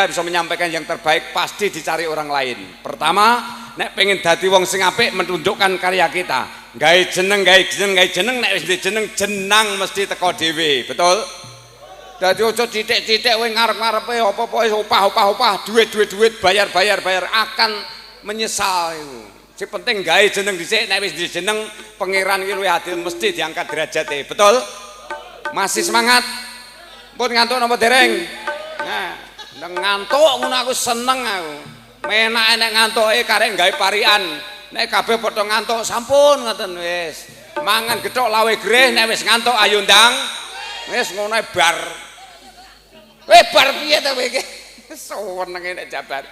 bisa menyampaikan yang terbaik pasti dicari orang lain. Pertama, nek pengen dadi wong sing apik menunjukkan karya kita. Gawe jeneng nek wis jeneng jenang mesti teko dhewe, betul? Dadi aja titik-titik kowe ngarep-ngarepe apa-apa opah, duit bayar akan menyesal iku. Sing penting gawe jeneng dhisik nek wis jeneng pangeran iki luwih adil mesti diangkat derajate, betul? Masih semangat? Pun ngantuk napa dereng? Nah, ngantuk ngono aku seneng aku. Menake nek ngantuke karek gawe parian. Nek kabeh padha ngantuk sampun ngoten wis. Mangan gethuk lawe greh nek wis ngantuk ayo ndang. Wis ngono bar. Bar piye to kowe iki? Senenge nek jabar.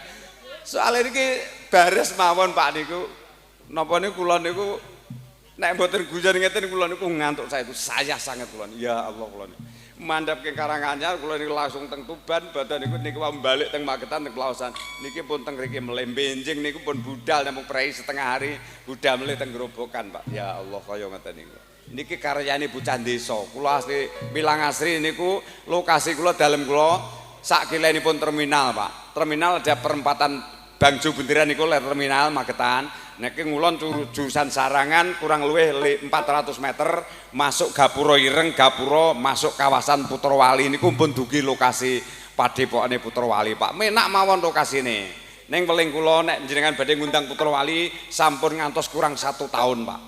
Soale iki bares mawon Pak niku. Napa niku kula niku nek mboten guyon ngeten kula niku ngantuk saya sangat kula. Ya Allah kula niku. Mandhap ke Karanganyar kula niku langsung teng Tuban badan niku balik teng Magetan teng Pelawasan niki pun teng mriki melembenjing niku pun budal namung prei setengah hari budal melih teng Grobogan Pak. Ya Allah kaya ngoten niku. Niki karyane bocah desa. Kula asli Milang Asri niku lokasi kula dalem kula sak kilenipun terminal Pak. Terminal ada perempatan Bangju Buntiran niku terminal Magetan. Niki ngulon jurusan Sarangan kurang luwih 400 meter masuk Gapura Ireng, Gapura masuk kawasan Putrowali niku pun dugi lokasi padhepokane Putrowali Pak. Menak mawon lokasine. Ning weling kula nek njenengan badhe ngundang Putrowali sampun ngantos kurang 1 tahun Pak.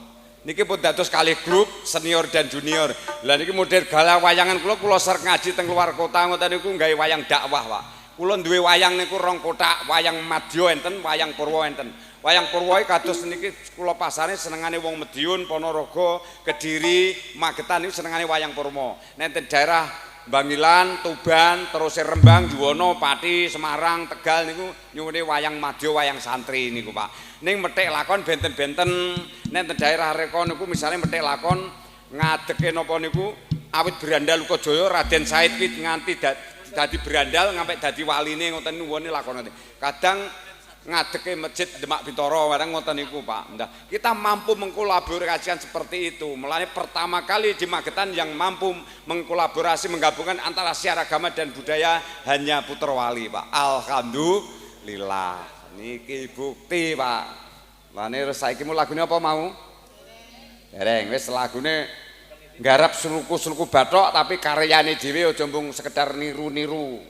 Niki pun dados kalih grup senior dan junior. Lah niki model gala wayangan kula serk ngaji teng luar kota ngoten niku gawe wayang dakwah Pak. Kula duwe wayang niku 2 kotak, wayang Madya enten, wayang Purwa enten. Wayang Purwa kados niki kula pasane senengane wong Madiun, Ponorogo, Kediri, Magetan niku senengane wayang Purwa. Nenten daerah Bangilan, Tuban, terus Rembang, Juwono, Pati, Semarang, Tegal niku nyuwune wayang Madya, wayang santri niku Pak. Ning methek lakon benten-benten nenten daerah reka niku misale methek lakon ngadeke napa niku awit Brandal Lukajaya Raden Said ki nganti dadi Brandal ngampe dadi waline ngoten nuwune lakon. Kadang ngadeke masjid Demak Bintoro barang ngoten niku Pak. Nah, kita mampu mengkolaborasikan seperti itu. Mulane pertama kali di Magetan yang mampu mengkolaborasi menggabungkan antara siar agama dan budaya hanya Putrowali Pak. Alhamdulillah. Niki bukti Pak. Lane saiki mu lagune apa mau? Dereng wis lagune nggarap suluku-suluku bathok tapi karyane dhewe aja mung sekedar niru-niru.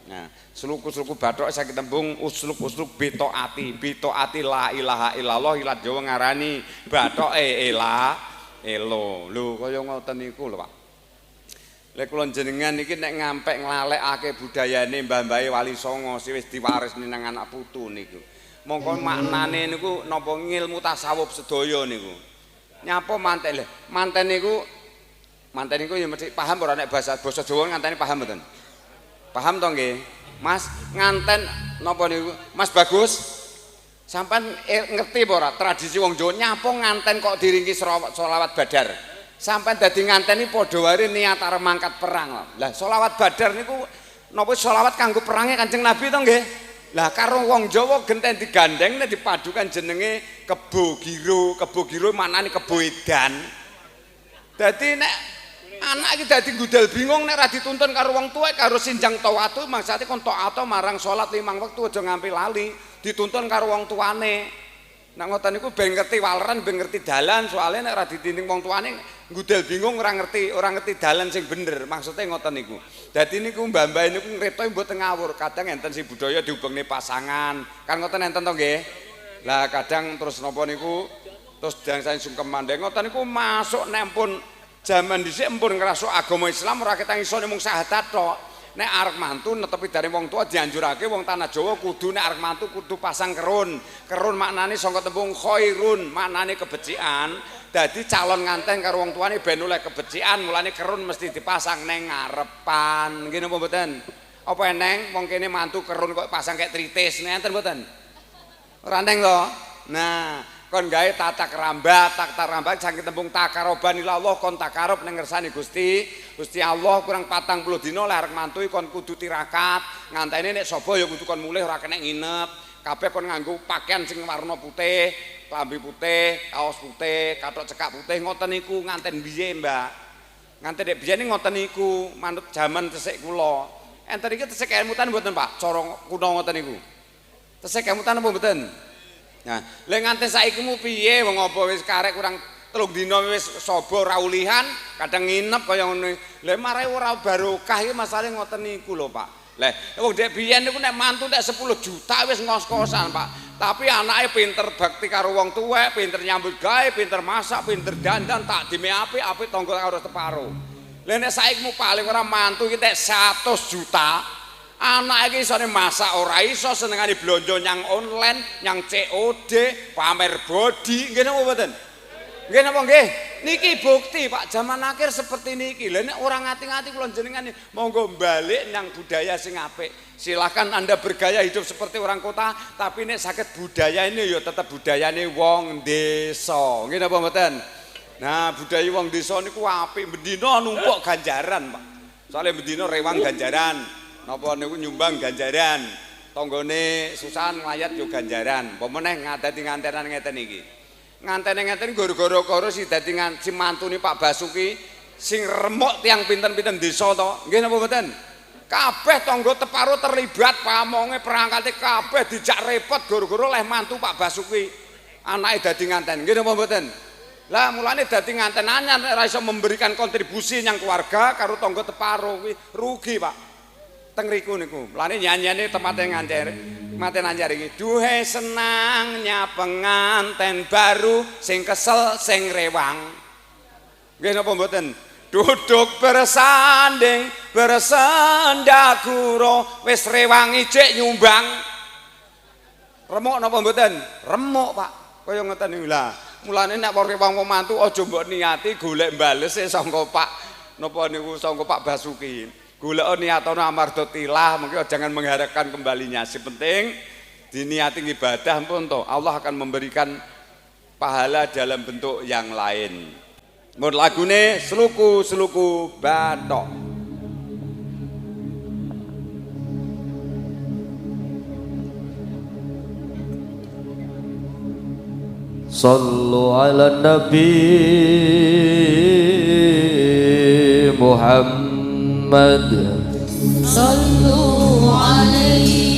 Nah, suluku-suluku bathok saiki tembung usluk-usluk betoati la ilaha illallah ilat Jawa ngarani bathoke elo. Lho kaya ngoten niku lho Pak. Lek kula jenengan iki nek ngampek nglalekake budayane mbah-mbahe Wali Songo sing wis diwarisne nang anak putu niku. Mongko maknane niku napa ngilmu tasawuf sedaya niku. Nyapa manten lho. Manten niku ya mesti paham ora nek basa Jawa nganteni paham mboten? Paham to nggih? Mas nganten napa niku? Mas Bagus sampean ngerti apa ora tradisi wong Jawa nyapa nganten kok diringki selawat badar. Sampean dadi nganteni padha wae niat arep mangkat perang. Lah selawat badar niku napa selawat kanggo perange Kanjeng Nabi to nggih? Lah karo wong Jawa genten digandeng nek dipadukan jenenge Kebo Giro maknane kebo edan. Dadi nek anak iki dadi gudal bingung nek ora dituntun karo wong tuwa karo sinjang tawatu maksate kon taat marang salat 5 wektu aja ngampi lali dituntun karo wong tuane. Nek ngoten niku ben ngerti waleran ben ngerti dalan soalnya nek ora ditinding wong tuane gudal bingung ora ngerti dalan sing bener maksudnya ngoten niku. Dadi niku mbah-mbah niku ngretoy mboten ngawur kadang enten sing budaya dihubungne pasangan kan ngoten enten to nggih. Lah kadang terus napa niku terus dangsan sungkem mandhe ngoten niku masuk nek pun jaman dhisik empun ngrasuk agama Islam ora ketang iso mung syahadat tok. Nek arep mantu netepi dari wong tua dianjurake wong tanah Jawa kudu nek arep mantu kudu pasang kerun. Kerun maknane saka tembung khairun, maknane kebecikan. dadi calon nganten karo wong tuane ben oleh kebecikan, mulane kerun mesti dipasang neng ngarepan. Nggih napa mboten? Apa eneng wong kene mantu kerun kok pasang kayak tritis ngenten mboten? Ora eneng to? Nah, kon gawe tata rambat saking tembung takaroban ila Allah kon takarub ning ngersane Gusti Allah kurang 40 dina lek arep mantu kon kudu tirakat ngantene nek sapa ya kudu kon mulih ora kena nginep kabeh kon nganggo pakaian sing warna putih klambi putih kaos putih kathok cekak putih ngoten niku nganten biyen Mbak nganten nek biyen ngoten niku manut jaman tesik kula enten iki tesik kemutan mboten Pak cara kuno ngoten niku tesik kemutan apa mboten. Nah, lek nganti saiki mu piye wong apa wis karek kurang 3 dina wis saba ora ulihan, kadang nginep kaya ngono. Lek marai ora barokah iki masalahe ngoten niku lho, Pak. Lek wong dek biyen niku nek mantu nek 10 juta wis ngos-kosan, Pak. Tapi anake pinter bakti karo wong tuwek, pinter nyambut gawe, pinter masak, pinter dandan, tak dime apik tangga karo separo. Lek nek saiki mu paling ora mantu iki tek 100 juta. Anak iki isone masak ora iso senengane blonjo nyang online, nyang COD, pamer body, nggih napa mboten? Nggih napa nggih? Niki bukti Pak, zaman akhir seperti niki. Lah nek ora ngati-ngati kula jenengan monggo balik nyang budaya sing apik. Silakan Anda bergaya hidup seperti orang kota, tapi nek saged budaya ini ya tetep budayane wong desa. Nggih napa mboten? Nah, budaya wong desa niku apik, bendina numpuk ganjaran, Pak. Soale bendina rewang ganjaran. Napa niku nyumbang ganjaran tanggane susahan mayat yo ganjaran apa meneh ngadati ngantenan ngeten iki ngantene ngeten gara-gara karo si dadi si mantune Pak Basuki sing remuk tiyang pinten-pinten desa to nggih napa mboten kabeh tangga teparo terlibat pamonge perangkate kabeh dijak repot gara-gara oleh mantu Pak Basuki anake dadi nganten nggih napa mboten lah mulane dadi nganten anyar ora iso memberikan kontribusi nyang keluarga karo tangga teparo kuwi rugi Pak teng riku niku. Lane nyanyiane temate ngancer. Maten anjar iki. Duhe senangnya penganten baru sing kesel sing rewang. Nggih napa mboten? Duduk bersanding bersendaguro wis rewang ijik nyumbang. Remuk napa mboten? Remuk, Pak. Kaya ngoten niku lah. Mulane nek rewang wong mantu aja mbok niati golek balese sangka Pak napa niku sangka Pak Basuki. Golek niatono amarga tilah, mungkin jangan mengharapkan kembalinya. Si penting diniati ibadah pun toh Allah akan memberikan pahala dalam bentuk yang lain. Mun lagune seluku batok. Sallu ala Nabi Muhammad Sallu alaihi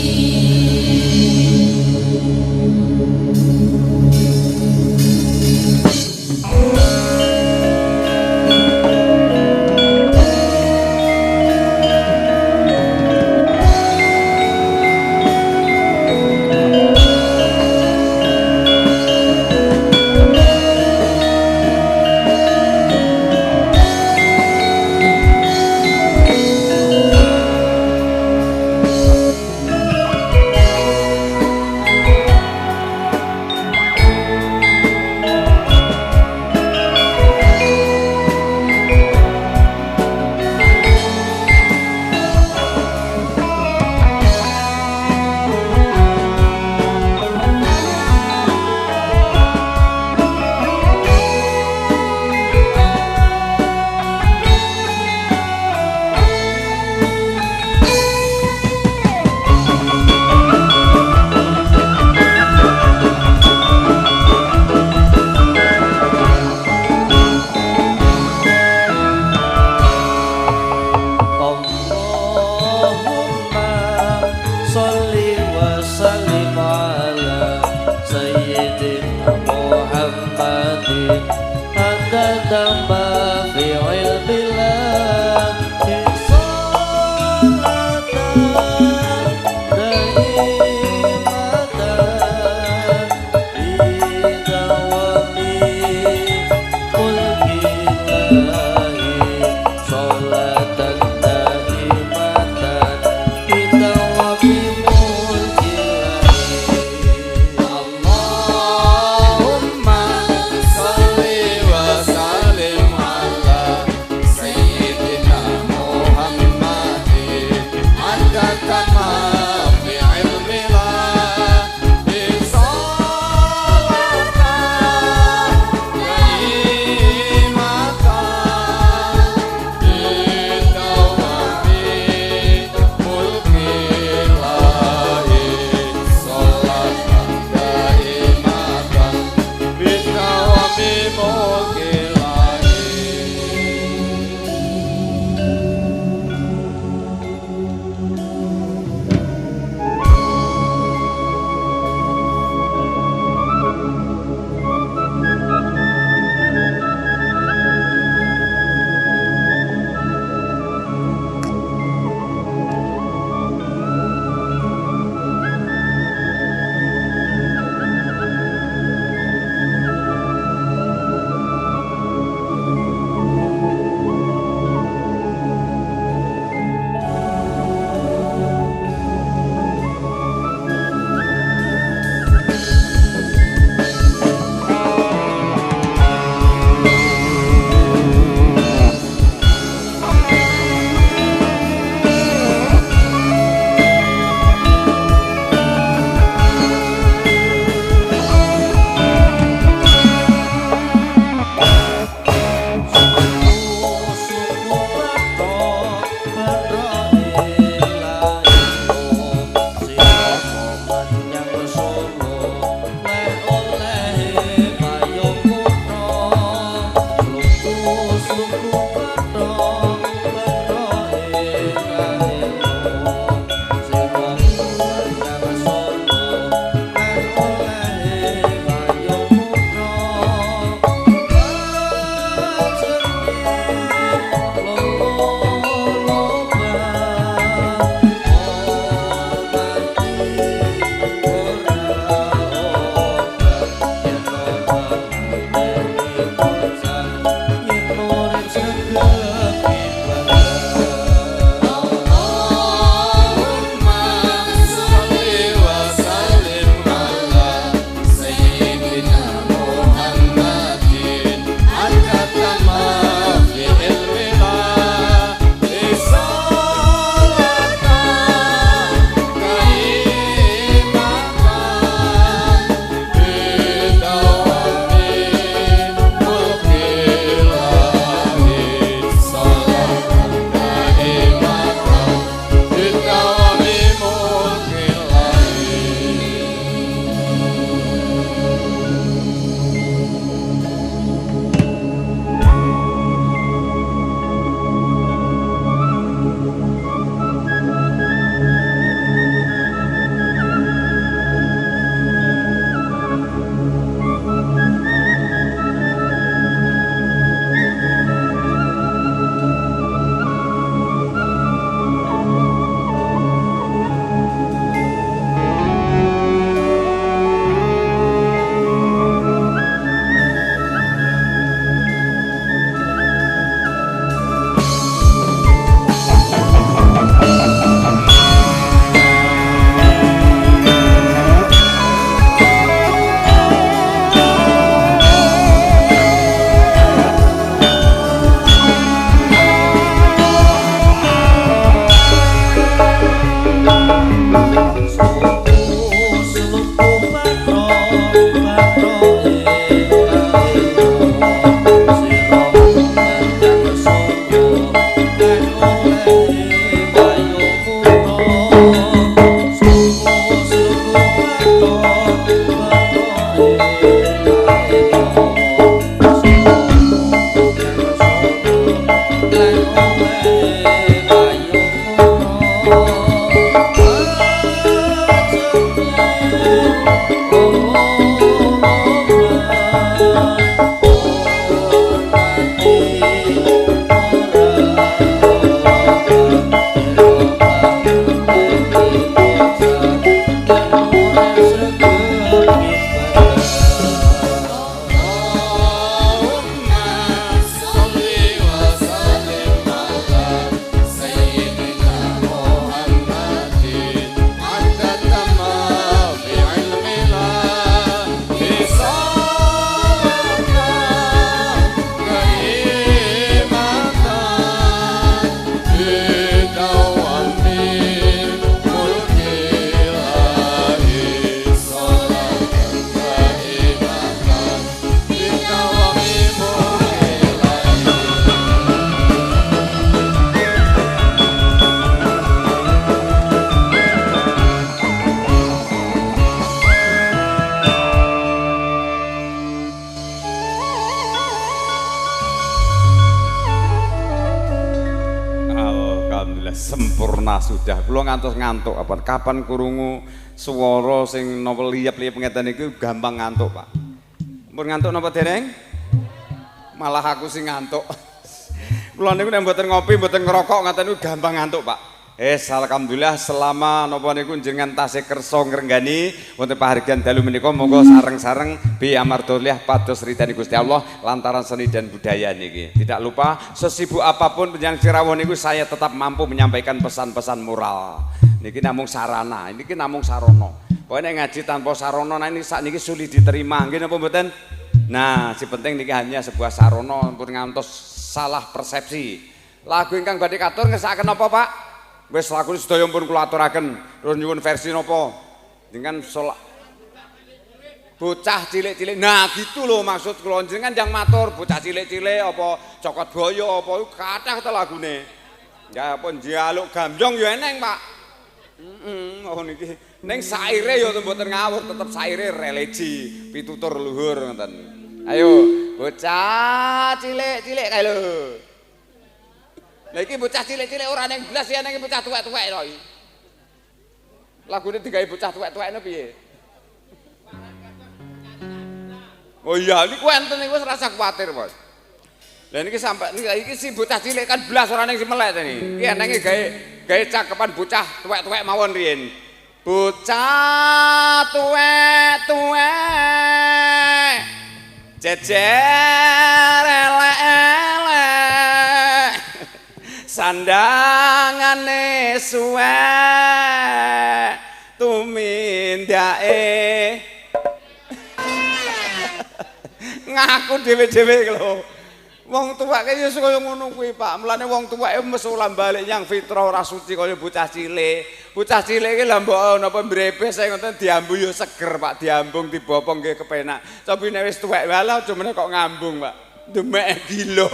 terpesona sudah. Kula ngantos ngantuk apa kapan krungu swara sing napa liyep-liyep ngeten iki gampang ngantuk, Pak. Mumpun ngantuk napa dereng? Malah aku sing ngantuk. Kula niku nek mboten ngopi, mboten ngerokok ngaten niku gampang ngantuk, Pak. Alhamdulillah selama napa niku jenengan tasih kersa ngrenggani wonten pahargyan dalu menika monggo sareng-sareng bi amardulillah pados ridani Gusti Allah lantaran seni dan budaya niki. Tidak lupa sesibuk apapun penjenengan sirawuh niku saya tetap mampu menyampaikan pesan-pesan moral. Niki namung sarana, niki namung sarana. Pokoknya ngaji tanpa sarana nah ini sakniki sulit diterima. Nggih napa mboten? Nah, si penting niki hanya sebuah sarana pun ngantos salah persepsi. Lagu ingkang badhe katur ngesakaken apa, Pak? Wis lagu sedaya pun kula aturaken. Terus nyuwun versi napa? Dengan bocah cilik-cilik. Nah, gitu loh maksud kula jenengan yang matur bocah cilik-cilik apa cokot boyo apa kathah ta lagune. Ya apa njaluk gambyong ya eneng, Pak. Oh niki ning saire ya mboten ngawur tetep saire religi, pitutur luhur ngoten. Ayo, bocah cilik-cilik kae lho. Lah iki bocah cilik-cilik ora ning blas ya ning bocah tuwek-tuwek lho iki. Lagune digawe bocah tuwek-tuwekne piye? Oh iya, niku enten niku wis rasa kuwatir, Bos. Lah niki sampe iki si bocah cilik kan blas ora ning Simelek to niki. Iki enenge gawe cakepan bocah tuwek-tuwek mawon riyen. Bocah tuwek-tuwek jejer elek-elek sandangane suwek tumindake ngaku dhewe-dhewe lho. Wong tuwek ya kaya ngono kuwi, Pak. Mulane wong tuwek mesti ulah balik nyang fitrah ora suci kaya bocah cilik. Bocah cilik iki lha mbok napa mbrepes ngoten diambu ya seger, Pak. Diambung dibopong nggih kepenak. Tapi nek wis tuwek wae aja meneh kok ngambung, Pak. Demek gila.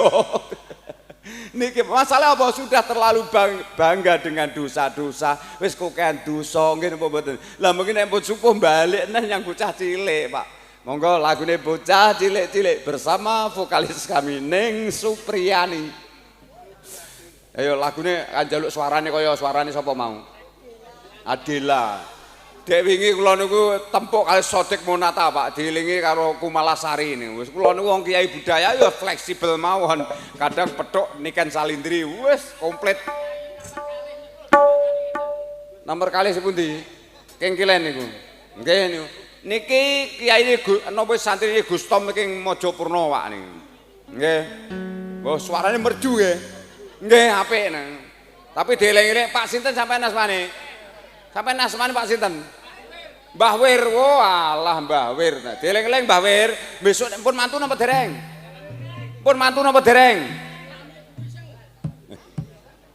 Niki masalah apa sudah terlalu bangga dengan dosa-dosa. Wis kokean dosa nggih napa mboten. Lah mungkin nek pun supuh balik neh nyang bocah cilik, Pak. Monggo lagune bocah cilik-cilik bersama vokalis kami Ning Supriyani. Ayo lagune kan njaluk suarane kaya suarane sapa mau? Adela. Dek wingi kula niku tempuk kali Sodik Monata, Pak, dielingi karo Kumalasari niku. Wis kula niku wong kiai budaya ya fleksibel mawon. Kadang petuk niken salindri wis komplit. Nomor kali sepundi? Kengkilen niku. Nggih niku. Niki kiai napa santri Gus Tom iki Mojopurno Pak niku. Nggih. Mbah suarane merdu nggih. Nggih apik nang. Tapi dieling-eling Pak sinten sampean asmane? Sampean asmane Pak sinten? Mbah Wir. Oh alah Mbah Wir. Nah, dieling-eling Mbah Wir, besok pun mantu napa dereng? Pun mantu napa dereng?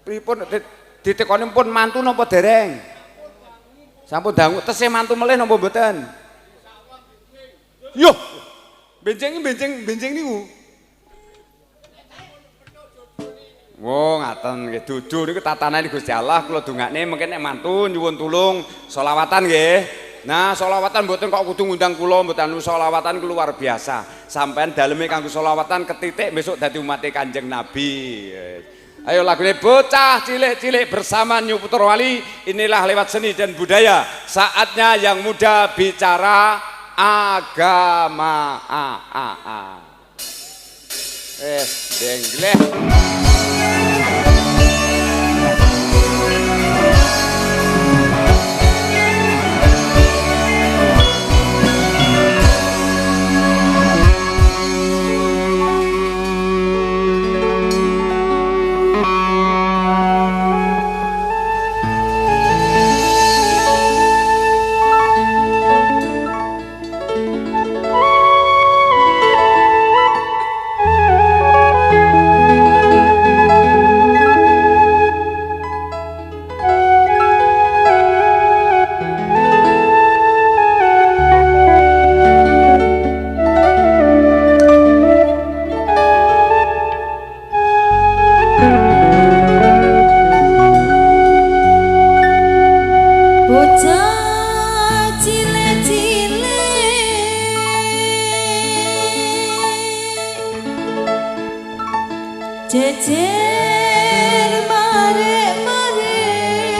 Pripun ditekoni pun mantu napa dereng? Sampun dangu tesih mantu melih napa mboten? Yo, benjing niku. Wo ngaten nggih dudu niku tatanane Gusti Allah kula dongakne mungkin nek mantu nyuwun tulung selawatan nggih. Nah, selawatan mboten kok kudu ngundang kula mboten selawatan luar biasa. Sampeyan daleme kanggo selawatan ketitik besok dadi umate Kanjeng Nabi. Ayo lagune bocah cilik-cilik bersama New Putra Wali. Inilah lewat seni dan budaya. Saatnya yang muda bicara agama. Dengleh. Jejer mare-mare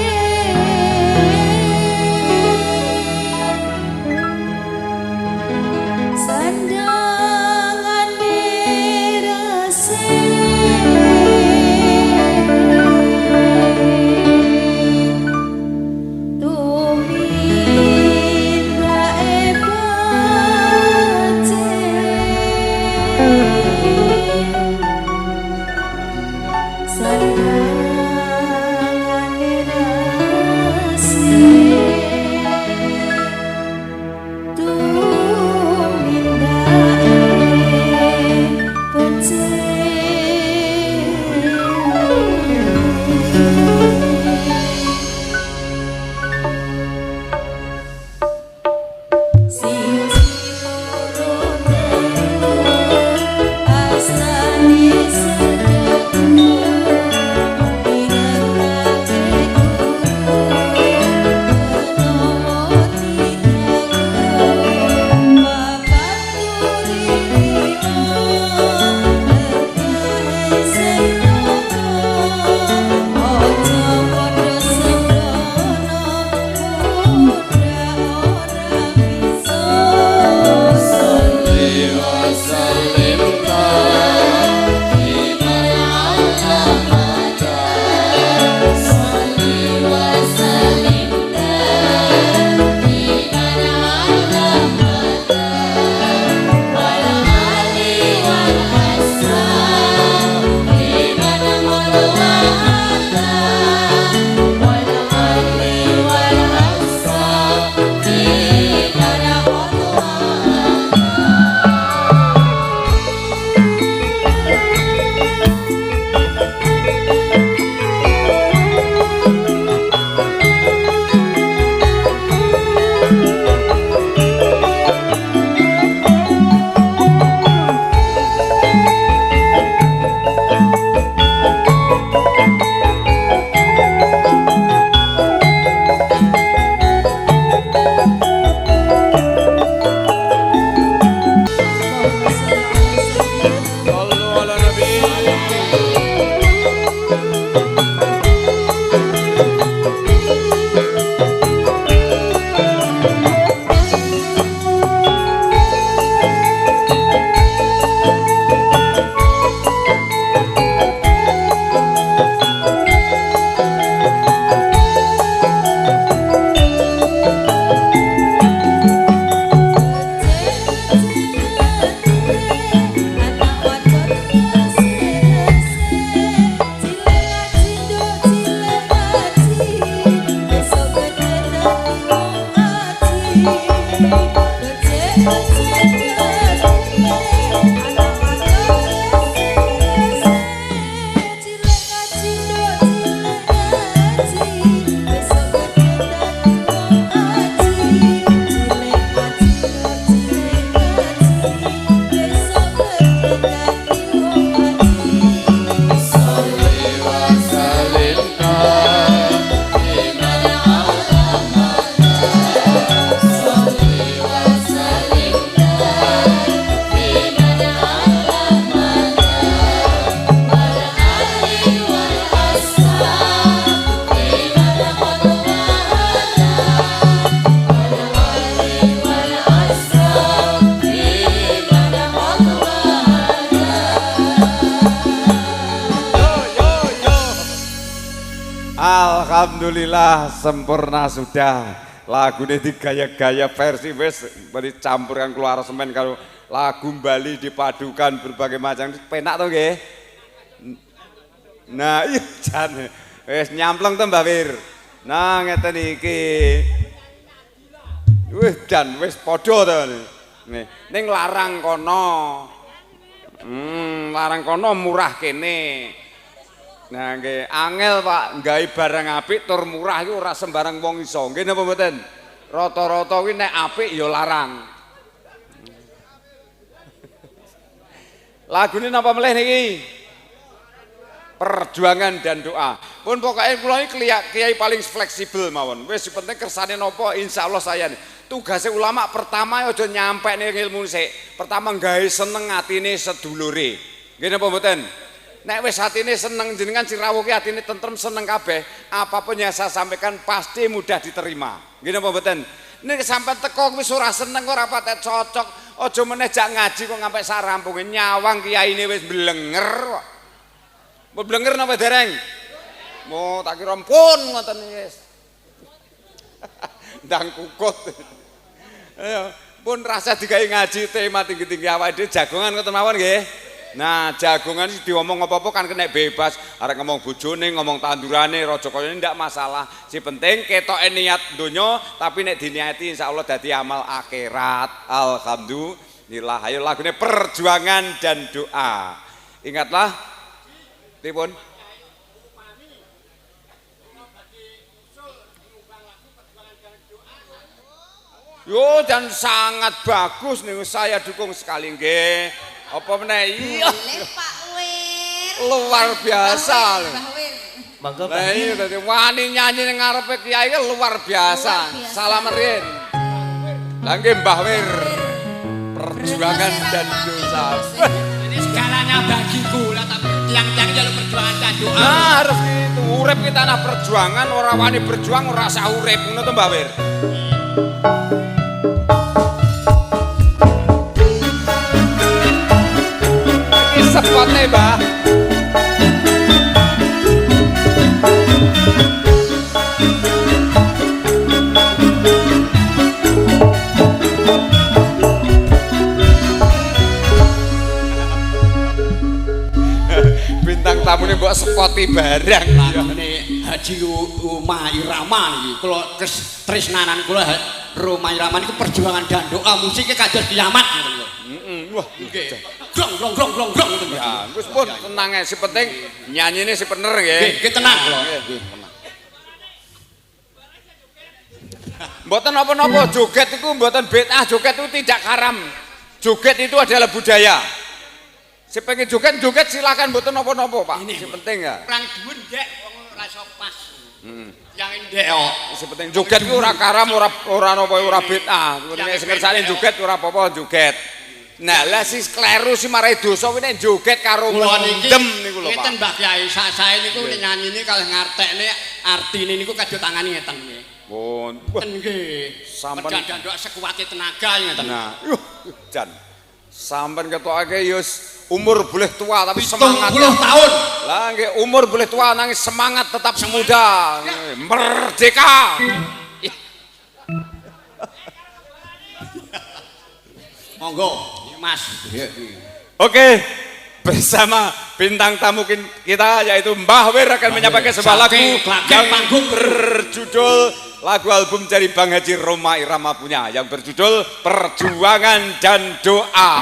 Alhamdulillah sempurna sudah. Lagu ini digaya-gaya versi wis dicampurkan keluar semen kalau lagu Bali dipadukan berbagai macam penak tuh nggih. Nah iya jan wis nyampleng tuh Mbak Wir. Nah ngeten iki. Wis jan wis padha to. Ning larang kono. Larang kono murah kene. Nah nggih angel Pak nggawe barang apik tur murah iku ora sembarang wong iso. Nggih napa mboten? Rata-rata kuwi nek apik ya larang. Lagune napa meleh niki? Perjuangan dan doa. Pun pokoknya kula iki kiai paling fleksibel mawon. Wis penting kersane napa insyaallah saya nih. Tugasnya ulama pertama aja nyampe nih ilmu sik. Pertama gawe seneng atine sedulure. Nggih napa mboten? Nek wis atine seneng jenengan sirawuh ki atine tentrem seneng kabeh, apapun yang saya sampaikan pasti mudah diterima. Nggih napa mboten? Nek sampean teko wis ora seneng ora patek cocok, aja meneh jak ngaji kok ngampe sarampunge nyawang kiyaine wis blenger kok. Mbok blenger napa dereng? Mo tak kira ampun ngoten wis. Ndang kukut. Ayo, pun rasa digawe ngaji tema tinggi-tinggi awake dhewe jagongan ngoten mawon nggih. Nah, jagongan iki diomong apa-apa kan kena bebas. Arek ngomong bojone, ngomong tandurane, raja kayane ndak masalah. Si penting ketoke niat donya tapi nek diniati insyaallah dadi amal akhirat. Alhamdulillah. Ayo lagune perjuangan dan doa. Ingatlah pripun? Yo dan sangat bagus nih saya dukung sekali nggih. Apa meneh iya. Pak Wir. Luar biasa lho. Mangga Lah iya dadi wani nyanyi ning ngarepe kiai luar biasa. Salam rin. Lah nggih Mbah Wir. Perjuangan dan dosa. Ini segalanya bagiku lah tapi tiang-tiang jalur perjuangan dan doa. Nah, harus gitu. Urip kita ana perjuangan, ora wani berjuang ora usah urip ngono to Mbah Wir. Sepotnya Mbah. Bintang tamunya mbok sepoti barang. Ini Haji Roma Irama iki. Kula tresnanan kula Roma Irama niku perjuangan dan doa musiknya kados kiamat gitu lho. Wah, nggih. Glong ngoten ya, wis pun tenang ae, si penting nyanyine si bener nggih. Nggih, tenang kula. Nggih, tenang. Mboten napa-napa joget itu mboten bid'ah, joget itu tidak haram. Joget itu adalah budaya. Si pengen joget silakan mboten napa-napa, Pak. Ini, si penting ya. Perang duun ndek wong ora iso pas. Yang ndek kok. Si penting joget itu ora haram, ora napa ora bid'ah. Nek sing ngersane joget ora apa-apa joget. Nah, lah si kleru si marai dosa kuwi nek joget karo mendem niku lho, Pak. Ngeten Mbah Kyai, sae niku nyanyine kalih ngartekne artine niku kadhe tangani ngeten nggih. Pun. Ngeten nggih. Sampen dandok sekuate tenaga ngeten. Nah, jan. Sampeyan ketokake ya umur boleh tua tapi semangat. 70 tahun. Lah nggih umur boleh tua nangis semangat tetap semuda. Merdeka. Monggo. Mas. Oke, bersama bintang tamu kita yaitu Mbah Wir akan menyampaikan sebuah lagu yang berjudul lagu album dari Bang Haji Roma Irama punya yang berjudul Perjuangan dan Doa.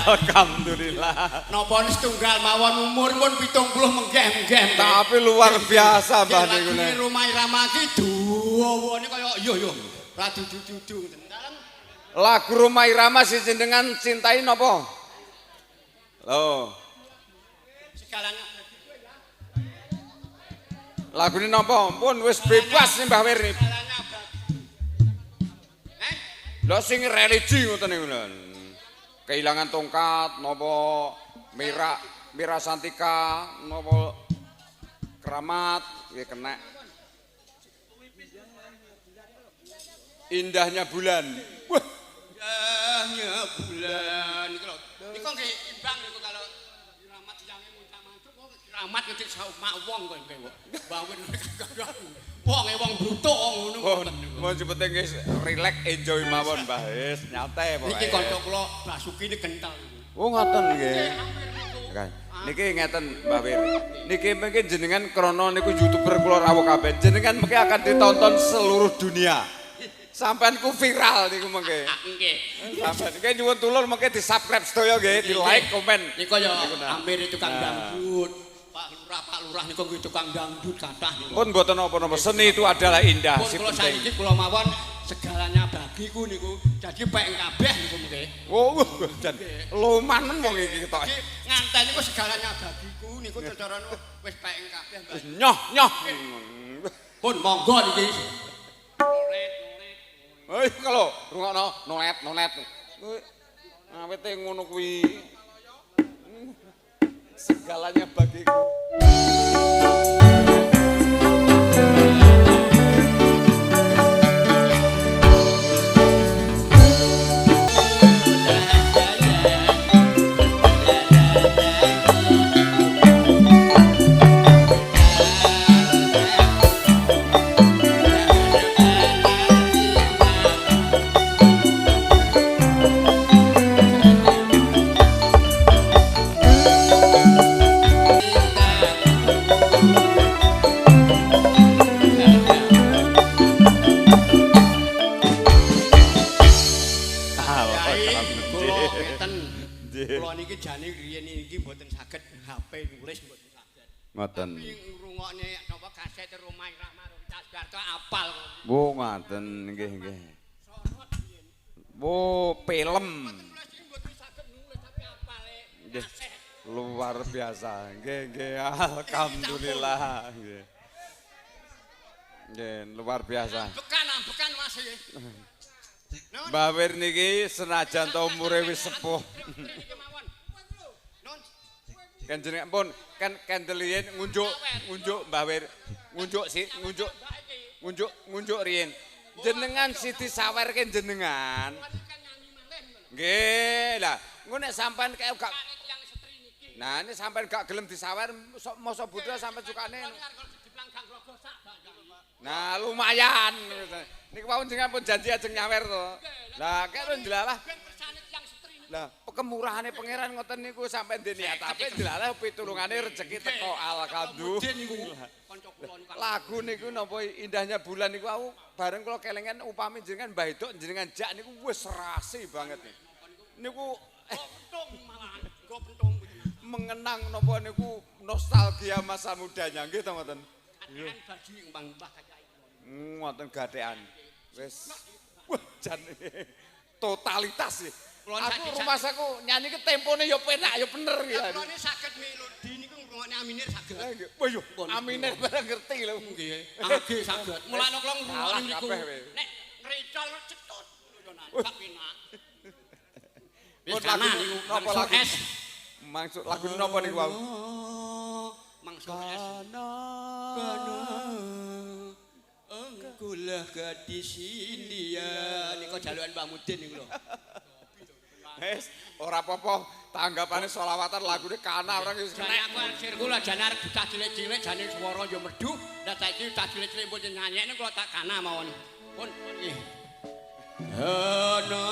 Alhamdulillah. Napa setunggal mawon umur pun 70 menggeh-menggeh. Tapi luar biasa Mbah niku. Ini Roma Irama iki dawane kaya yo ra dudu-dudu ngoten. Lagu Roma Irama si jenengan cintai napa? Loh. Segalanya. Lagu ini napa? Pun wis bebas nih Mbah Wir. Lah sing religi ngoten niku lho. Kehilangan tongkat napa Mira Santika napa keramat nggih kena. Indahnya bulan. Wah, Indahnya bulan iki lho. Niku nggih imbang niku kalau keramat siyange muncak mantuk kok keramat ngetik mak wong kok nggih. Bawin wong bruto ngono. Mun penting wis relax enjoy mawon Mbah. Wis nyantai pokoke. Iki kanca kula Basuki ini kental. Oh ngoten nggih. Niki ngeten Mbah Wir. Niki mungkin jenengan krana niku YouTuber kula rawuh kabeh. Jenengan mungkin akan ditonton seluruh dunia. Sampeyan ku viral niku mengke. Nggih. Sampeyan nggih nyuwun tulur mengke di-subscribe sedaya nggih, di-like, komen. Niku ya hampir tukang dangdut. Pak Lurah niku nggih tukang dangdut kathah niku. Pun mboten napa-napa, seni itu adalah indah. Pun kula saiki kula mawon segalanya bagiku niku jadi pek kabeh niku mengke. Oh, jan lumanen wong iki ketok. Nganten niku segalanya bagiku niku cara wis pek kabeh Mbak. Nyoh. Pun monggo niki. Hei kalau rungokno nonet. Awete ngono kuwi. Segalanya bagiku. Kula niki jane riyen iki mboten saged HP nulis mboten saged. Ngoten. Tapi ngrungokne napa kaset Rumah Irama Roncas Garto apal. Bu ngoten nggih. Bu film. Mboten saged nulis tapi apale. Nggih. Luar biasa. Nggih. Alhamdulillah nggih. Nggih, luar biasa. Bekan Mas iki. Mbah Wir niki senajan ta umure wis sepuh. Kan jenengan pun kan kandelian ngunjuk Mbah Wir. Ngunjuk riyen. Jenengan Siti Sawerke jenengan. Nggih, lah engko nek sampean kaya gak Nah, ini sampean gak gelem disawer mosok budal sampean sukane. Nah, lumayan. Niku wau jenengan pun janji ajeng nyawer to. Lah, kek ndelalah. Lah, kemurahane pangeran ngoten niku sampean dene tapi ndelalah pitulungane rezeki teko alhamdulillah. Lagu niku napa indahnya bulan niku wau bareng kula kelingan upami jenengan Mbah Edok jenengan jak niku wis serasi banget niku pentung malahan go pentung mengenang napa niku nostalgia masa mudanya nggih to ngoten. Nggih. Baju mbah kacai. Ngoten gathekan. Wis wah jan totalitas sih. Aku rumah saku nyanyi ke tempone ya penak ya bener ya. Kulone saged melodi niku ngrungokne Aminir saged. Wah yo Aminir bareng ngerti lho nggih. Age saged. Mulane kula ngrungokne niku. Nek ngrecol cetut ngono yo gak penak. Wis lagu niku napa lagu? Maksud lagu napa niku wau? Mangsa es. Engkulah gadis India niku jalukan Mbah Mudin niku lho. Wes ora apa-apa tanggapane selawatan lagune kana orang wis kena. Aku akhir kula jane arep bocah cilik-cilik jane swara yo medhu. Lah saiki bocah cilik-cilik pun nyanyekne kula tak kana mawon. Pun nggih. Ana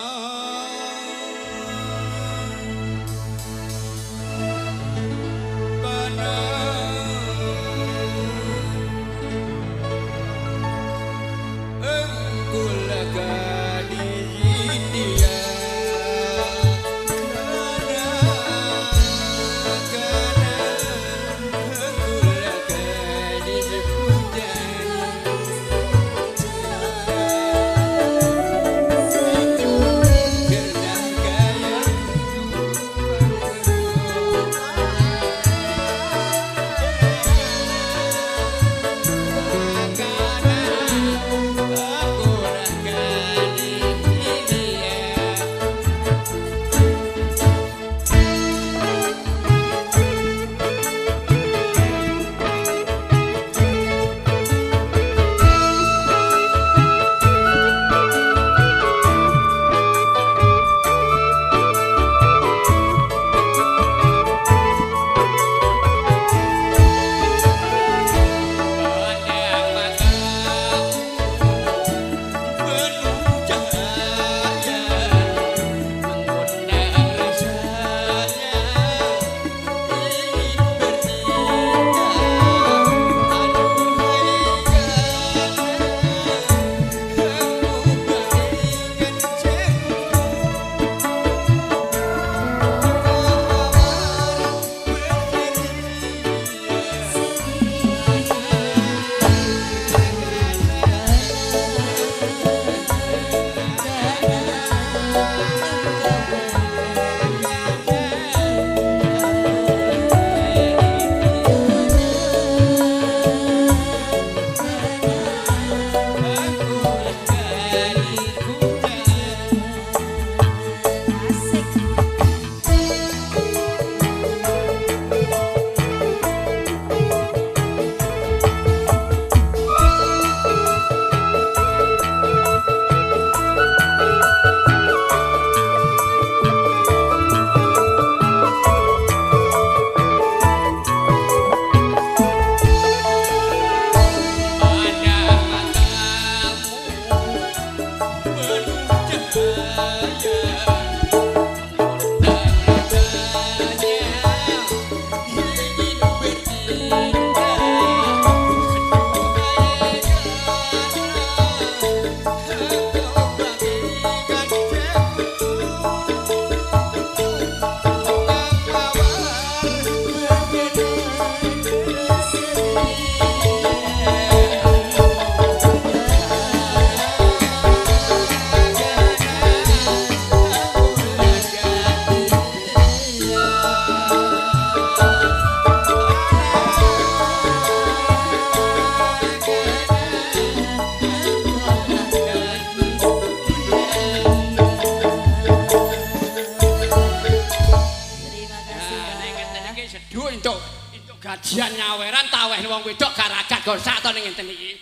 gajian nyaweran taweh wong wedok garagat kok sak to ning ngenten iki.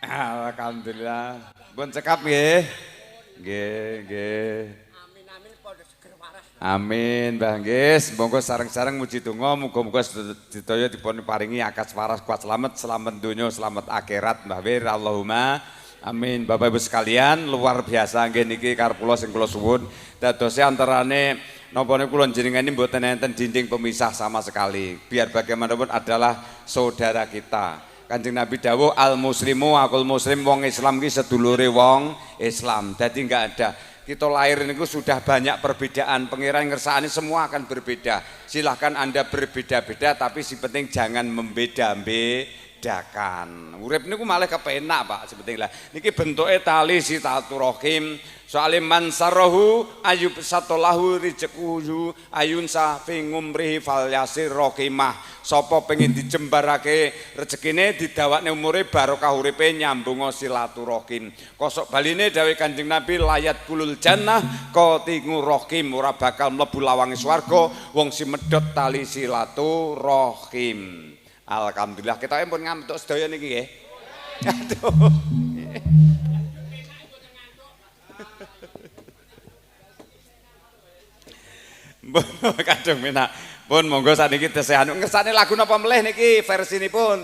Alhamdulillah. Pun cekap nggih. Nggih. Amin padha seger waras. Amin, Mbah nggih. Monggo sareng-sareng muji donga muga-muga sedaya dipun paringi akas waras kuat selamat donya, selamat akhirat Mbah Wir. Allahumma amin. Bapak Ibu sekalian, luar biasa nggih niki karep kula sing kula suwun. Dadose antarane napa niku kula jenengane mboten enten dinding pemisah sama sekali. Biar bagaimanapun adalah saudara kita. Kanjeng Nabi dawuh al muslimu akul muslim, wong Islam ki sedulure wong Islam. Jadi enggak ada. Kita lahir niku sudah banyak perbedaan. Pangeran ngersakane semua akan berbeda. Silahkan Anda berbeda-beda tapi si penting jangan membedakan. Urip niku malah kepenak Pak sepenting lah. Niki bentuke tali silaturahim. Soale man sarahu ayub satolahu rizquhu ayunsa fi ngumrihi falyasir rahimah. Sapa pengin dijembarake rezekine didawakne umure barokah uripe nyambung silaturahim. Kosok baline dawuh Kanjeng Nabi layat kulul jannah qatingu rahim, ora bakal mlebu lawange swarga wong sing medhot tali silaturahim. Alhamdulillah kita pun ngantuk sedaya niki nggih. Aduh. Kadung menak. Pun monggo saniki tesih anu ngersane lagu napa melih niki versinipun.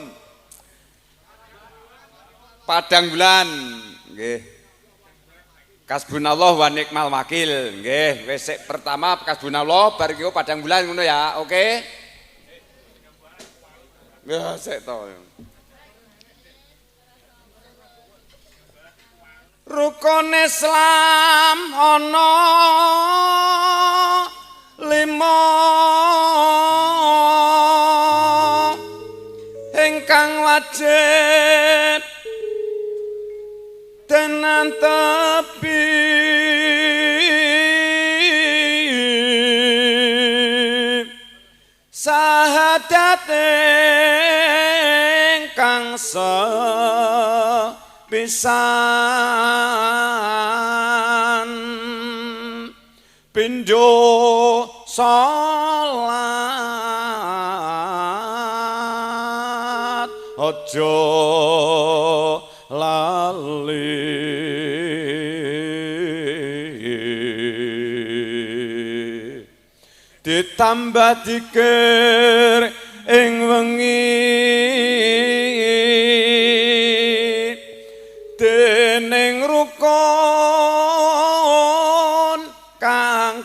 Padang Bulan nggih. Kasbunallah wa nikmal wakil nggih. Wis pertama kasbunallah bar iki Padang Bulan ngono ya. Oke. Ya sik to. Rukun Islam ana 5 ingkang wajib tenantepi sahadat ingkang sepisan pindho salat aja lali ditambah dikir ing wengi dening rukun kang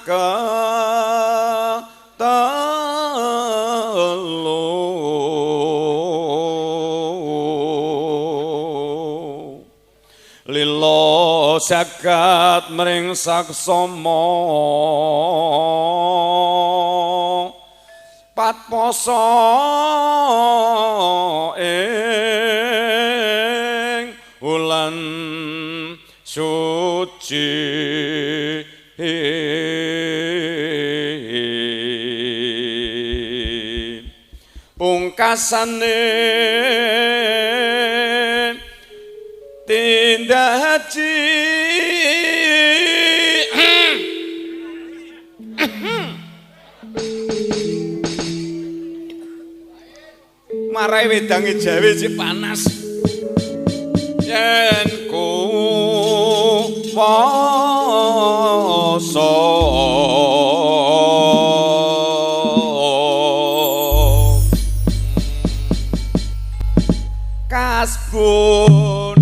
lilo jagat mring saksama pat poso ing wulan suci pungkasane tindak haji marai wedange Jawa sik panas yen ku poso kasbun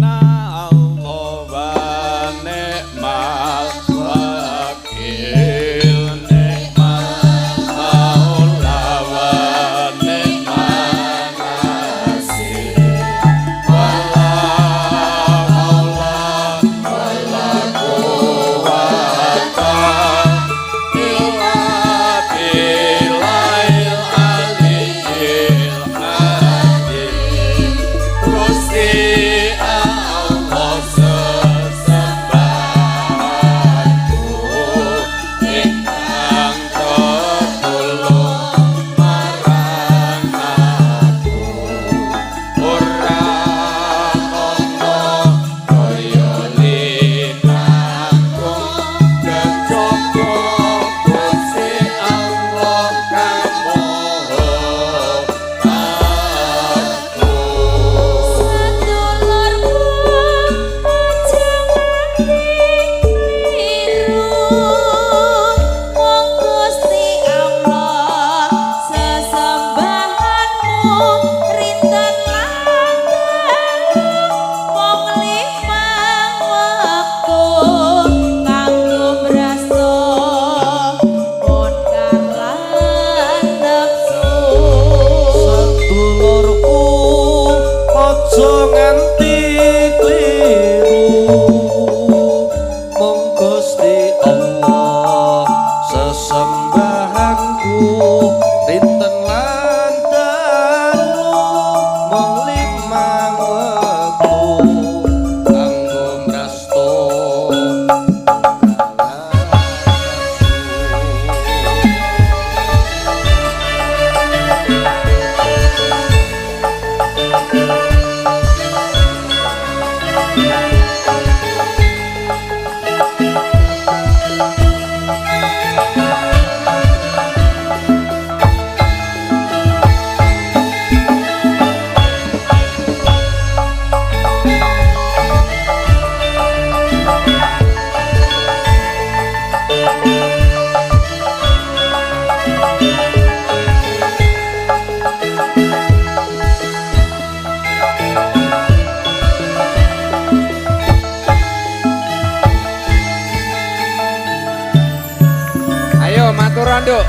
Aturan Nduk.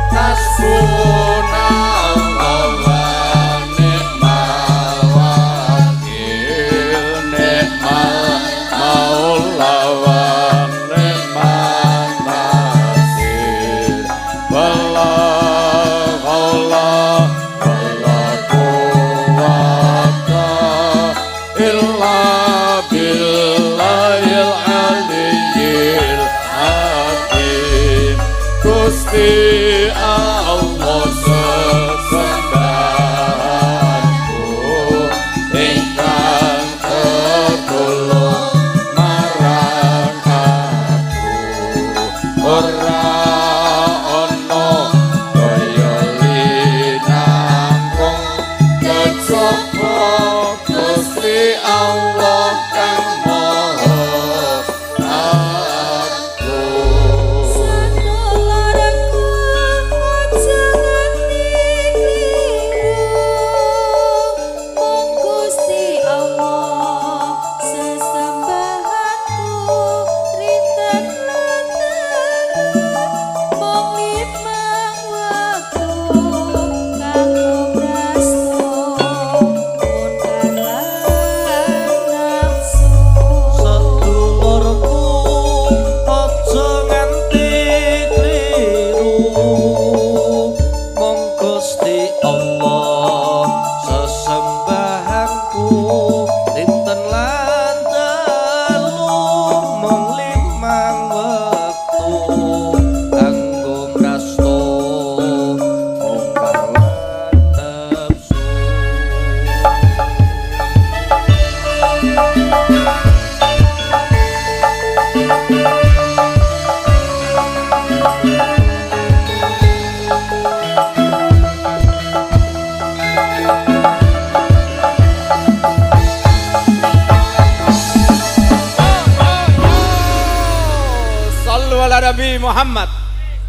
Hasbunallah wa ni'mal wakil, ni'mal maula wa ni'man nasir. Wala haula wala quwwata illa billahil aliyyil hakim. Gusti Allah sesembahanku ingkang tertulung marang aku. Ora ana kaya linangkung kejaba Gusti Allah kang maha agung. Sanularaku aja nganti kliru. Mung Gusti Allah sesembahanku rinten lantaran. Mung limang waktu kanggo prasto mundar lan nafsu. Sedulurku aja nganti kliru, mung Gusti Allah sesembahanku dinten lan dalu, mung limang wektu kanggo prasto mungkar lan nafsu. Sallu ala Nabi Muhammad.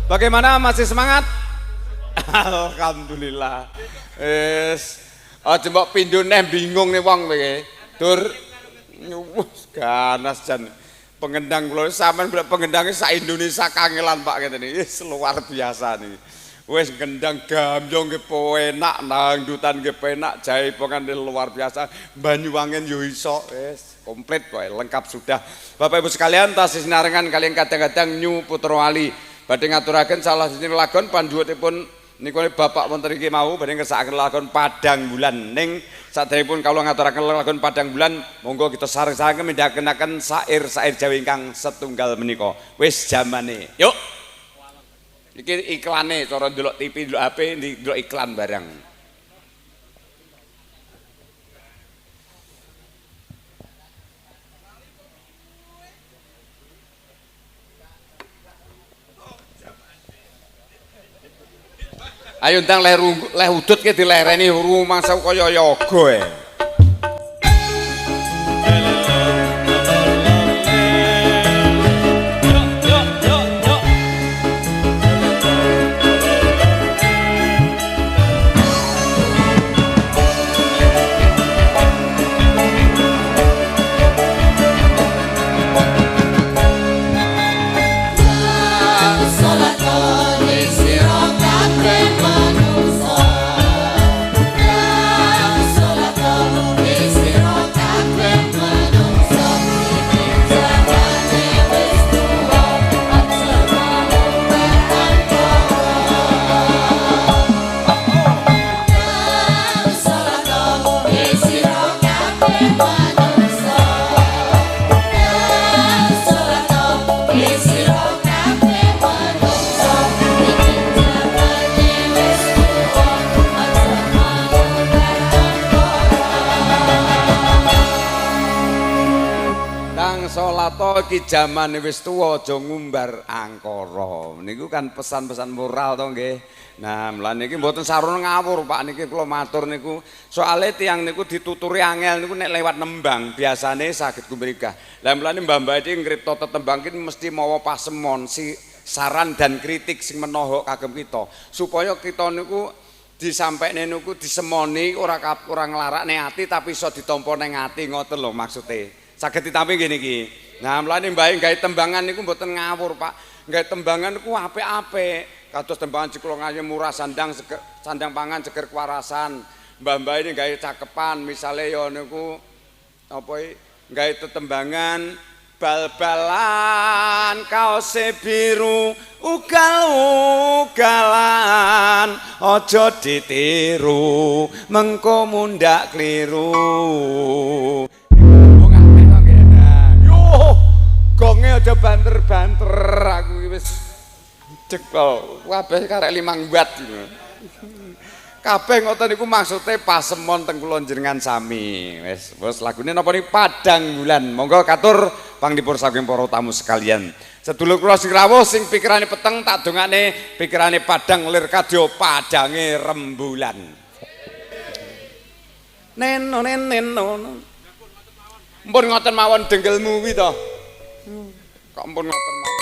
Bagaimana, masih semangat? Alhamdulillah. Aja mbok pindho neh bingung nih wong kowe. Dur ganas jan pengendang kula sampean golek pengendange sak Indonesia kangelan Pak ngeten iki. Luar biasa nih. Wis gendang gambyong ge penak, dangdutan ge penak, jaipongan luar biasa. Banyuwangen yo iso, wis komplit pokoke lengkap sudah. Bapak Ibu sekalian, tasih sinarengan kalian kadang-kadang Nyu Putra Wali badhe ngaturaken salah siji lagon panjuwutipun niku Bapak wonten iki mau badhe ngersakaken lagon Padang Bulan. Ning sadèrèngipun kawula ngaturaken lagon Padang Bulan, monggo kita sareng-sareng midhangetaken sair-sair Jawa ingkang setunggal menika. Wis jamane. Yuk. Iki iklane cara ndelok TV, ndelok HP, ndelok iklan barang. Ayo ndang leh udut ki dilereni rumangsa kaya yoga e. Salato iki jamane wis tuwa aja ngumbar angkara. Niku kan pesan-pesan moral to nggih. Nah, mlane iki mboten sarana ngawur Pak niki kula matur niku. Soale tiyang niku dituturi angel niku nek lewat nembang biasane saged kumrikah. Lah mlane Mbah-mbah iki ngripta tetembang iki mesti mawa pasemon si saran dan kritik sing menohok kagem kita supaya kita niku disampaikne niku disemoni ora nglarakne ati tapi iso ditampa ning ati ngoten lho maksude. Saged ditampi nggih niki. Nah, mlane Mbah gawe tembangan niku mboten ngawur, Pak. gawe tembangan ku apik-apik. Kados tembangan Ciklo Ngayu murah sandang pangan seger kewarasan. Mbah-mbah ini gawe cakepan misale ya niku apa gawe tetembangan bal-balan kaose biru ugal-ugalan aja ditiru mengko mundak kliru. Yo gonge aja banter-banter aku wis cekel kabeh karek 5 watt. Kabeh ngoten niku maksude pasemon teng kula njenengan sami. Wis lagune napa niku Padang Bulan. Monggo katur pangdipur saking para tamu sekalian. Sedulur kula sing rawuh sing pikirane peteng tak dongane pikirane padang lir kadya padange rembulan. Neno neno. Mpun ngoten mawon dengkelmu kuwi to. Kok mpun ngoten mawon.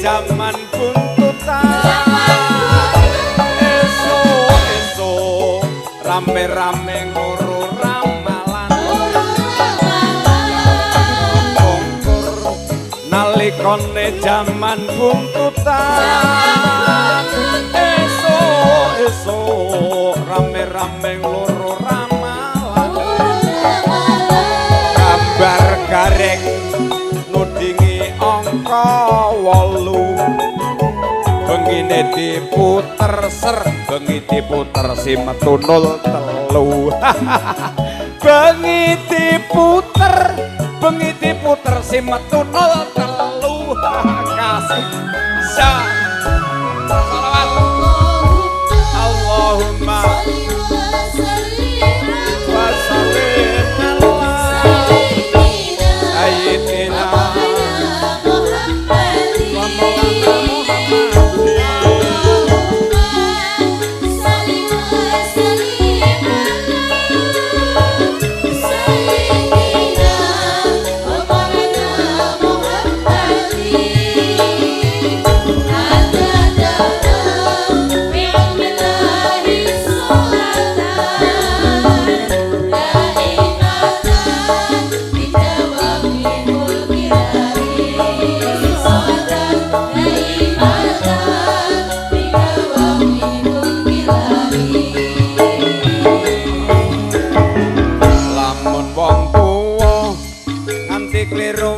Jaman buntutan esok rame-rame nguru ramalan kongkur nalikone jaman buntutan esok rame-rame nguru ramalan gambar gareng nudingi angka 8 bengine diputer bengi diputer si metu 03 bengi diputer si metu 03 kasih salawat Allahumma wa sallim ala sayyidina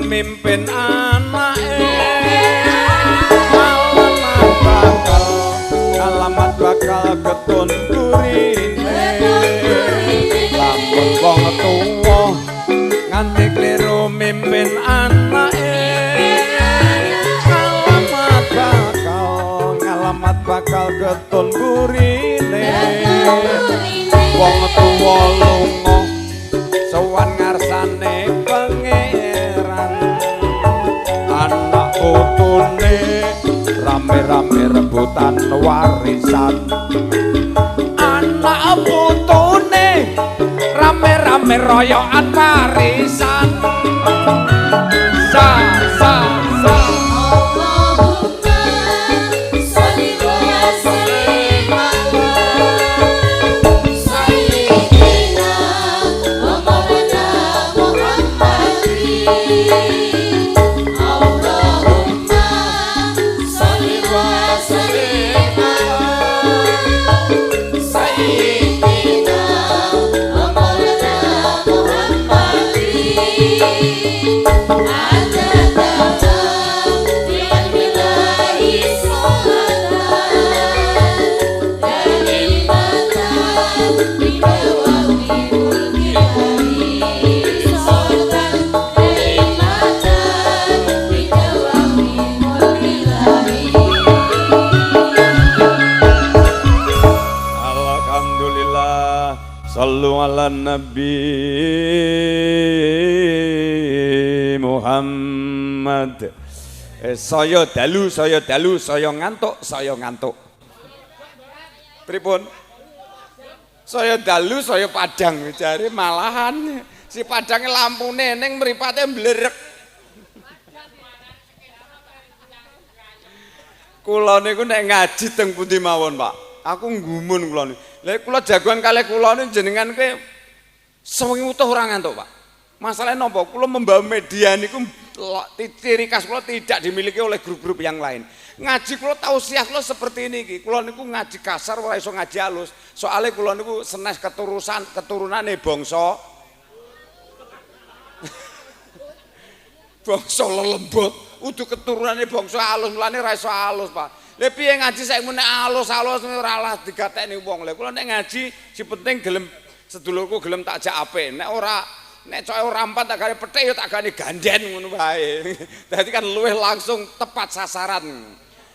mimpin anake alamat bakal ketun durine lamun wong tuwa nganti kliru mimpin anake ngalamat bakal getun burine wong tuwa lunga sowan ngarsane pangeran anak putune rame-rame rebutan warisan anak putune rame-rame royokan warisan sa sa sa Sallu ala Nabi Muhammad. Saya dalu, saya ngantuk. Pripun? Saya dalu, saya padang. Jare malahan si padange lampune ning mripate mblerek. Kula niku nek ngaji teng pundi mawon, Pak. Aku nggumun kula niku. Lah kula jagoan kalih kula niku jenengan kowe sewengi utuh ora ngantuk, Pak. Masalahnya napa? Kula membawa media niku ciri khas kula tidak dimiliki oleh grup-grup yang lain. Ngaji kula tausiah kula seperti ini iki. Kula niku ngaji kasar ora iso ngaji halus. Soale kula niku senes keturunane bangsa bangsa lelembut, udu keturunane bangsa halus, mulane ora iso halus, Pak. Lha piye ngaji saiki nek alus-alus ora lah digatekne wong. Lha kula nek ngaji si penting gelem sedulurku gelem tak jak apik. Nek ora nek coke ora empat tak gane pethik ya tak gane ganden ngono wae. Dadi kan luwih langsung tepat sasaran.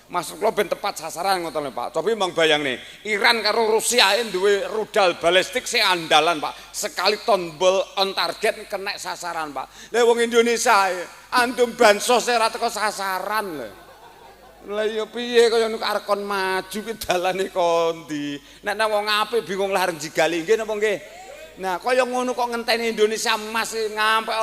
Maksud kula ben tepat sasaran ngoten lho Pak. Cobi mong bayangne, Iran karo Rusia duwe rudal balistik sing andalan Pak. Sekali tombol on target kena sasaran Pak. Lah wong Indonesia antum bansos ora teko sasaran lho. Lah ya piye kaya niku arep kon maju ki dalane kondi. Nek nang wong apik bingung lahar jigali nggih napa nggih. Nah kaya ngono kok ngenteni Indonesia emas ngampe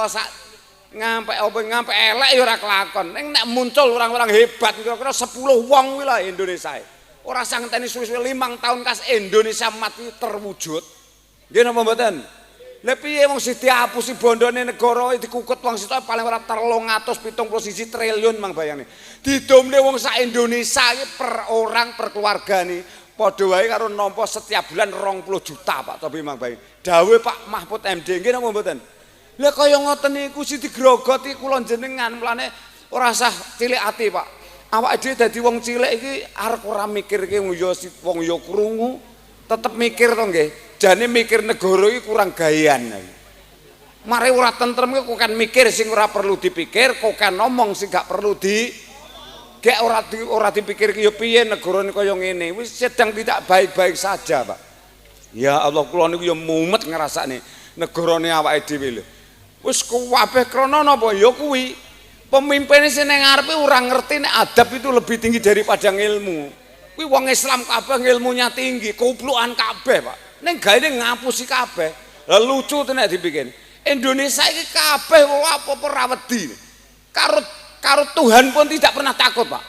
ngampe elek ya ora kelakon. Ning nek muncul orang-orang hebat kira-kira 10 wong kuwi lah Indonesia. Ora sang ngenteni suwe-suwe 5 tahun kas Indonesia mati terwujud. Nggih napa mboten? Lah piye wong sing diapusi bondone negara dikukut wong sitok paling ora 371 triliun mang bayangane. Didomne wong sak Indonesia iki per orang per keluarga nih padha wae karo nampa setiap bulan 20 juta Pak tapi mang bayang. Dawuh Pak Mahfud MD nggih napa mboten? Lah kaya ngoten niku sing digrogoti kula jenengan mulane ora usah cilik ati Pak. Awake dhewe dadi wong cilik iki arep ora mikirke wong ya krungu tetep mikir to nggih. Jane mikir negara iki kurang gawean. Mare ora tentrem kok kan mikir sing ora perlu dipikir, kok kan ngomong sing gak perlu gek ora dipikir ki ya piye negara niku kaya ngene. Wis sedang tidak baik-baik saja, Pak. Ya Allah kula niku ya mumet ngrasakne negarane awake dhewe lho. Wis kabeh krana napa ya kuwi. Pemimpin sing ning ngarepe ora ngerti nek adab itu lebih tinggi daripada ilmu. Kuwi wong Islam kabeh ilmunya tinggi, kuplukan kabeh, Pak. Ning gaene ngapusi kabeh. Lah lucu tenan dipikir. Indonesia iki kabeh apa-apa ra wedi. Karo Tuhan pun tidak pernah takut, Pak.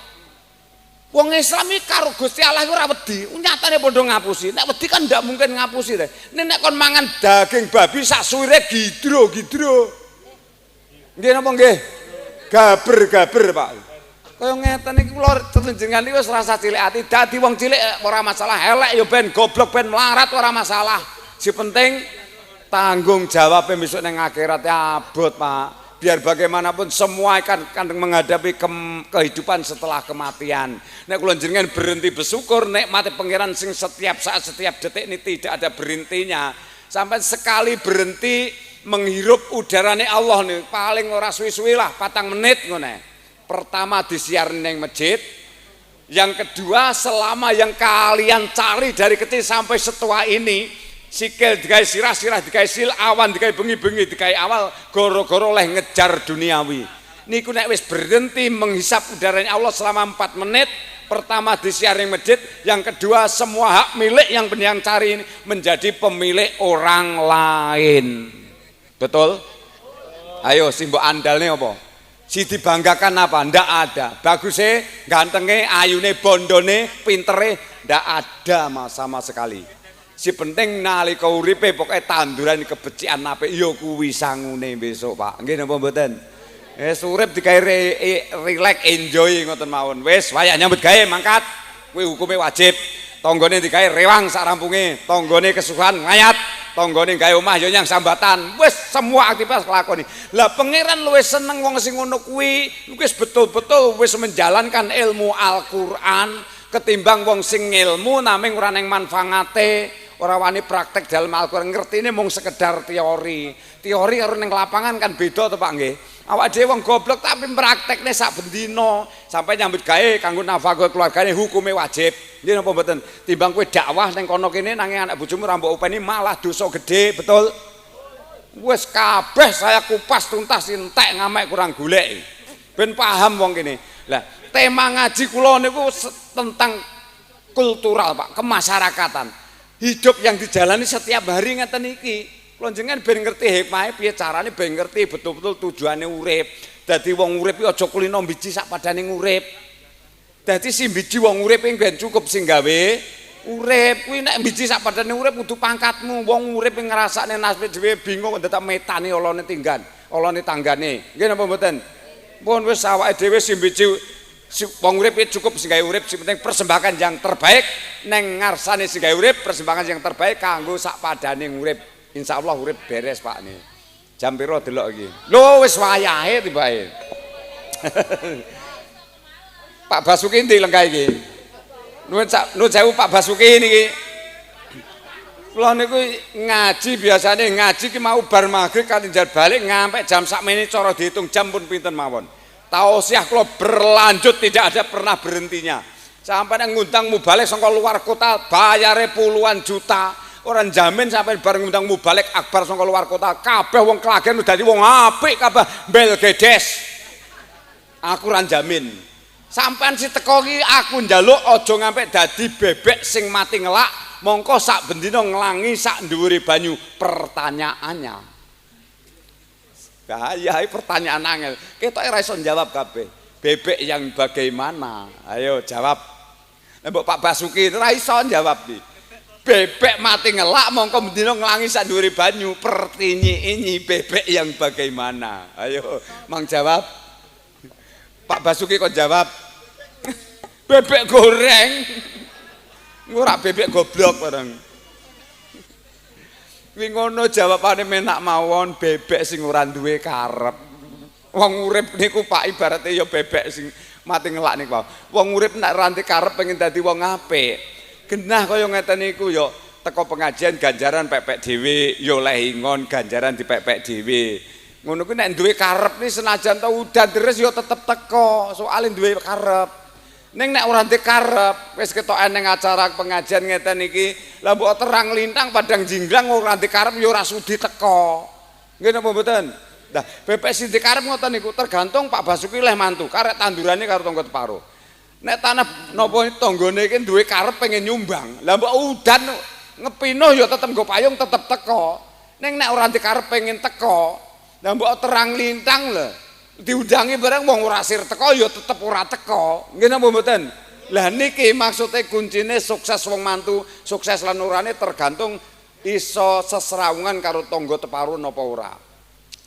Wong Islam iki karo Gusti Allah ora wedi. Nyatane padha ngapusi. Nek wedi kan ndak mungkin ngapusi teh. Nek kon mangan daging babi sak suwire gidro. Nggih napa nggih? Gaber, Pak. Kaya ngeten iki kula jenengan iki wis rasa cilik ati. Dadi wong cilik ora masalah, elek ya ben goblok ben melarat ora masalah. Si penting tanggung jawab besok nang akhirat abot, Pak. Biar bagaimanapun semua akan menghadapi kehidupan setelah kematian. Nek kula jenengan berhenti bersyukur nikmati pangeran sing setiap saat setiap detik ini tidak ada berhentinya. Sampai sekali berhenti menghirup udarane Allah nih paling ora suwi-suwi lah 4 menit ngono. Pertama disiarin ning masjid. Yang kedua selama yang kalian cari dari kecil sampai setua ini sikil digawe sirah digawe sil awan digawe bengi-bengi digawe awal goro-goro oleh ngejar duniawi. Niku nek wis berhenti menghisap udaranya Allah selama 4 menit, pertama disiaring masjid, yang kedua semua hak milik yang pendiang cari ini menjadi pemilik orang lain. Betul? Ayo simbok andalnya apa? Si dibanggakan apa? Ndak ada. Bagusnya, gantengnya, ayune, bondone, pintere, ndak ada sama sekali. Si penting nalika uripe pokoke tanduran kebecikan apik ya kuwi sangune besok, Pak. Nggih napa mboten? Wis urip digawe relax enjoy ngoten mawon. Wis wayah nyambut gawe mangkat. Kuwi hukume wajib. Tanggane digawe rewang sak rampunge, tanggane kesusahan ngayat, tanggane gawe omah ya nyang sambatan. Wis semua aktivitas kelakoni. Lah pangeran luwih seneng wong sing ngono kuwi, wis betul-betul wis menjalankan ilmu Al-Qur'an ketimbang wong sing ilmu naming ora ning manfaate, ora wani praktek dalam Al-Qur'an, ngertine mung sekedar teori. Teori karo ning lapangan kan beda to Pak nggih. Awak dhewe wong goblok tapi praktekne sak bendina sampai nyambut gawe kanggo nafkah keluargane hukume wajib. Nggih napa mboten? Timbang kowe dakwah ning kono kene nanging anak bojomu ra mbok openi malah dosa gede, betul? Wis kabeh saya kupas tuntas entek ngamek kurang golek. Ben paham wong kene. Lah, tema ngaji kula niku tentang kultural, Pak, kemasyarakatan. Hidup yang dijalani setiap hari ngeten iki. Kula jenengan ben ngerti hikmahe piye carane ben ngerti betul-betul tujuane urip. Dadi wong urip iki aja kulino biji sak padane ngurip. Dadi si biji wong urip iki ben cukup sing gawe urip. Kuwi nek biji sak padane urip kudu pangkatmu. Wong urip ngrasakne nasib dhewe bingung ndak metani olone tinggan, olone tanggane. Nggih napa mboten? Pun wis awake dhewe si biji wong urip cukup sing gawe urip, sing penting persembahkan yang terbaik neng ngarsane sing gawe urip, persembahkan yang terbaik kanggo sak padane urip. Insya Allah urip beres Pak nih. Jam piro delok iki? Lho wis wayahe tibake. Pak Basuki ndi lengkah iki? Nuwun sewu Pak Basuki niki. Kula niku ngaji biasane ngaji ki mau bar magrib katinjal balik ngampe jam sakmene cara dihitung jam pun pinten mawon. Tausiah kula berlanjut tidak ada pernah berhentinya. Sampai ngundang mubalik saka luar kota bayare puluhan juta. Orang jamin sampai bareng ngundang mubalik akbar saka luar kota kabeh wong Klagen dadi wong apik kabeh bel gedes. Aku ora jamin. Sampean si teko iki aku njaluk aja ngampe dadi bebek sing mati ngelak mongko sak bendina nglangi sak dhuwure banyu. Pertanyaannya bahaya pertanyaan angel. Ketoke ora iso jawab kabeh. Bebek yang bagaimana? Ayo jawab. Mbok Pak Basuki ora iso jawab iki. Bebek mati ngelak mongko mendina nglangi sak dhuwure banyu. Pertinyi bebek yang bagaimana? Ayo mang jawab. Pak Basuki kok jawab bebek goreng. Ora bebek goblok bareng. Kuwi ngono jawabane menak mawon bebek sing ora duwe karep. Wong urip niku Pak ibarate ya bebek sing mati ngelak niku. Wong urip nek ranti karep pengen dadi wong apik. Genah kaya ngeten niku ya teko pengajian ganjaran pepek dhewe ya oleh ingon ganjaran dipepek dhewe. Ngono kuwi nek duwe karep ni senajan ta udan deres ya tetep teko soalé duwe karep. Ning nek ora ndek karep wis ketokan ning acara pengajian ngeten iki lah mbok terang lintang padang jinglang ora ndek karep ya ora sudi teko. Nggih napa mboten? Nah, pepek sing ndek karep ngoten niku tergantung Pak Basuki leh mantu karek tandurane karo tangga teparo. Nek tanah napa tanggane iki duwe karep pengen nyumbang. Lah mbok udan ngepino ya tetep nggo payung tetep teko. Ning nek ora dikarep pengen teko, lah mbok terang lintang lho. Diundangi bareng wong ora sir teko ya tetep ora teko. Nggih napa mboten? Lah niki maksude kuncine sukses wong mantu, sukses lan urane tergantung iso sesrawungan karo tangga teparo napa ora.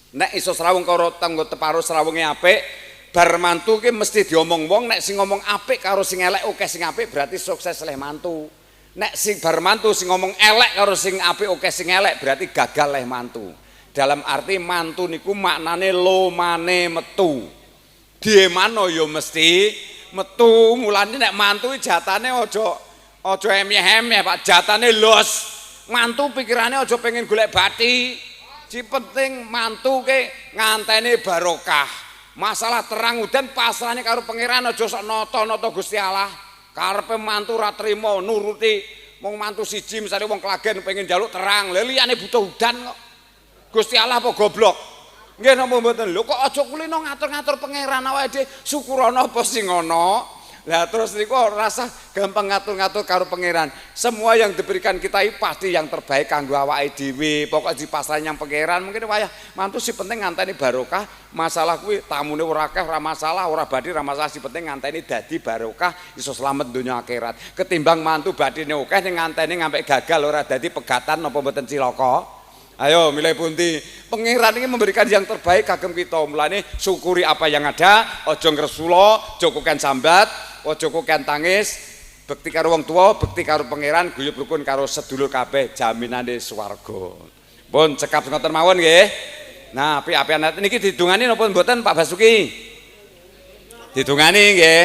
Nek iso srawung karo tangga teparo srawunge apik, bar mantu ki mesti diomong wong nek sing ngomong apik karo sing elek oke sing apik berarti sukses leh mantu. Nek sing bar mantu sing ngomong elek karo sing apik oke sing elek berarti gagal leh mantu. Dalam arti mantu niku maknane lomane metu. Die mano ya mesti metu. Mulane nek mantu jatane aja emeh-emeh Pak, jatane los. Mantu pikirane aja pengen golek bathi. Si penting mantu ke nganteni barokah. Masalah terang udan pasrahane karo pangeran aja sok nata-nata Gusti Allah. Karepe mantu ra trima nuruti wong mantu siji misale wong Klagen pengen njaluk terang, lha liyane butuh udan kok. Gusti Allah apa goblok? Nggih napa mboten? Lho kok aja kulino ngatur-ngatur pangeran awake dhewe syukurana apa sing ana. Lah terus niku rasa gampang ngatur-ngatur karo pangeran. Semua yang diberikan kita itu pasti yang terbaik kanggo awake dhewe. Pokok dipasrahin yang pangeran. Mungkin wayah mantu si penting nganteni barokah. Masalah kuwi tamune ora akeh ora masalah, ora badhe ora masalah, si penting nganteni dadi barokah iso slamet donya akhirat. Ketimbang mantu badine akeh ning nganteni ngampe gagal ora dadi pegatan napa mboten cilaka. Ayo milih pundi. Pangeran ini memberikan yang terbaik kagem kita. Mulane syukuri apa yang ada, aja ngresula, aja koken sambat, aja koken tangis. Bekti karo wong tua, bekti karo pangeran, guyub rukun karo sedulur kabeh, jaminane swarga. Pun cekap ngoten mawon nggih. Nah, api-apian niki didungani napa mboten Pak Basuki? Didungani nggih.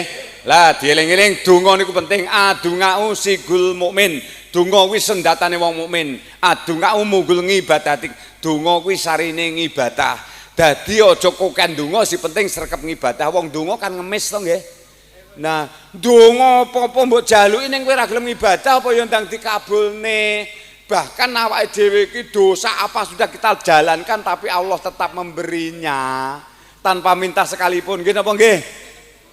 Lah dieling-eling donga niku penting. Adungau sigul mukmin. Donga kuwi sendatane wong mukmin. Adungau munggul ngibadati. Donga kuwi sarine ngibadah. Dadi aja koken donga si penting sregep ngibadah. Wong donga kan ngemis to nggih. Nah, donga apa-apa mbok jaluki ning kowe ra gelem ibadah apa ya ndang dikabulne. Bahkan awake dhewe iki dosa apa sudah kita jalankan tapi Allah tetap memberinya tanpa minta sekalipun. Nggih napa nggih?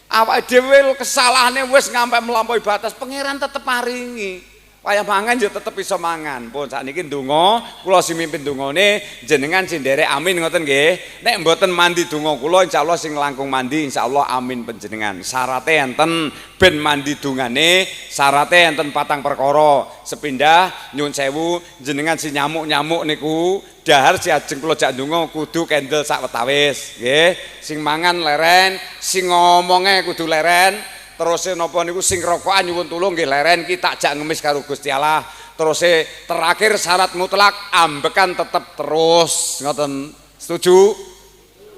Awake dhewe kesalahane wis ngampe melampaui batas, pangeran tetep maringi. Wayah mangan ya tetep iso mangan. Pun sakniki ndonga, kula sing mimpin dongane jenengan sing nderek amin ngoten nggih. Nek mboten mandi donga kula insyaallah sing langkung mandi insyaallah amin panjenengan. Syarate enten ben mandi dongane, syarate enten 4 perkara. Sepindah nyuwun sewu jenengan sing nyamuk-nyamuk niku dahar si ajeng kula jak ndonga kudu kendel sak wetawis nggih. Sing mangan leren, sing ngomonge kudu leren. Terus napa niku sing rokokan nyuwun tulung nggih leren ki tak jak ngemis karo Gusti Allah. Terus terakhir syarat mutlak ambekan tetep terus. Ngoten. Setuju?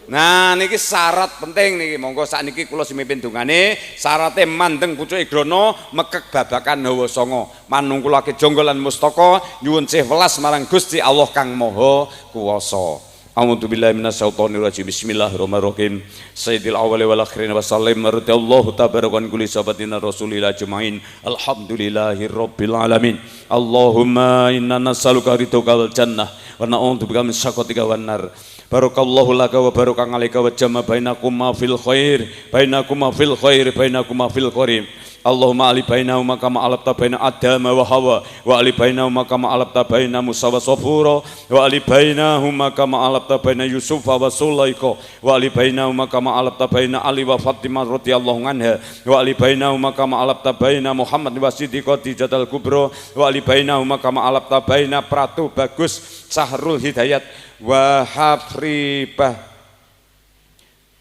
Nah niki syarat penting niki. Monggo sakniki kula semimpin dongane syarate mandeng pucuke grana mekek babakan hawa sanga. Manungkulake jangga lan mustaka nyuwun sih welas marang Gusti Allah kang Maha Kuwasa. A'udzu billahi minasyaitonir rajim. Bismillahirrahmanirrahim. Sayyidil awwali wal akhirin wa sallim radhiyallahu tabarakan kulli sahabatina rasulillah ajmain. Alhamdulillahirabbil alamin. Allahumma inna nas'aluka ridhaka wal jannah wa na'udzubika min sakhatika wan nar. Barakallahu laka wa baraka 'alaika wa jama bainakuma fil khair bainakuma fil khair bainakuma fil karim. Allahumma ali bainahuma kama alabta baina Adama wa Hawa wa ali bainahuma kama alabta baina Musa wa Safura wa ali bainahuma kama alabta baina Yusuf wa Sulaika wa ali bainahuma kama alabta baina Ali wa Fatimah radhiyallahu anha wa ali bainahuma kama alabta baina Muhammad wa Siddiqah Jatal Kubra wa ali bainahuma kama alabta baina Pratu Bagus Sahrul Hidayat wa Hafribah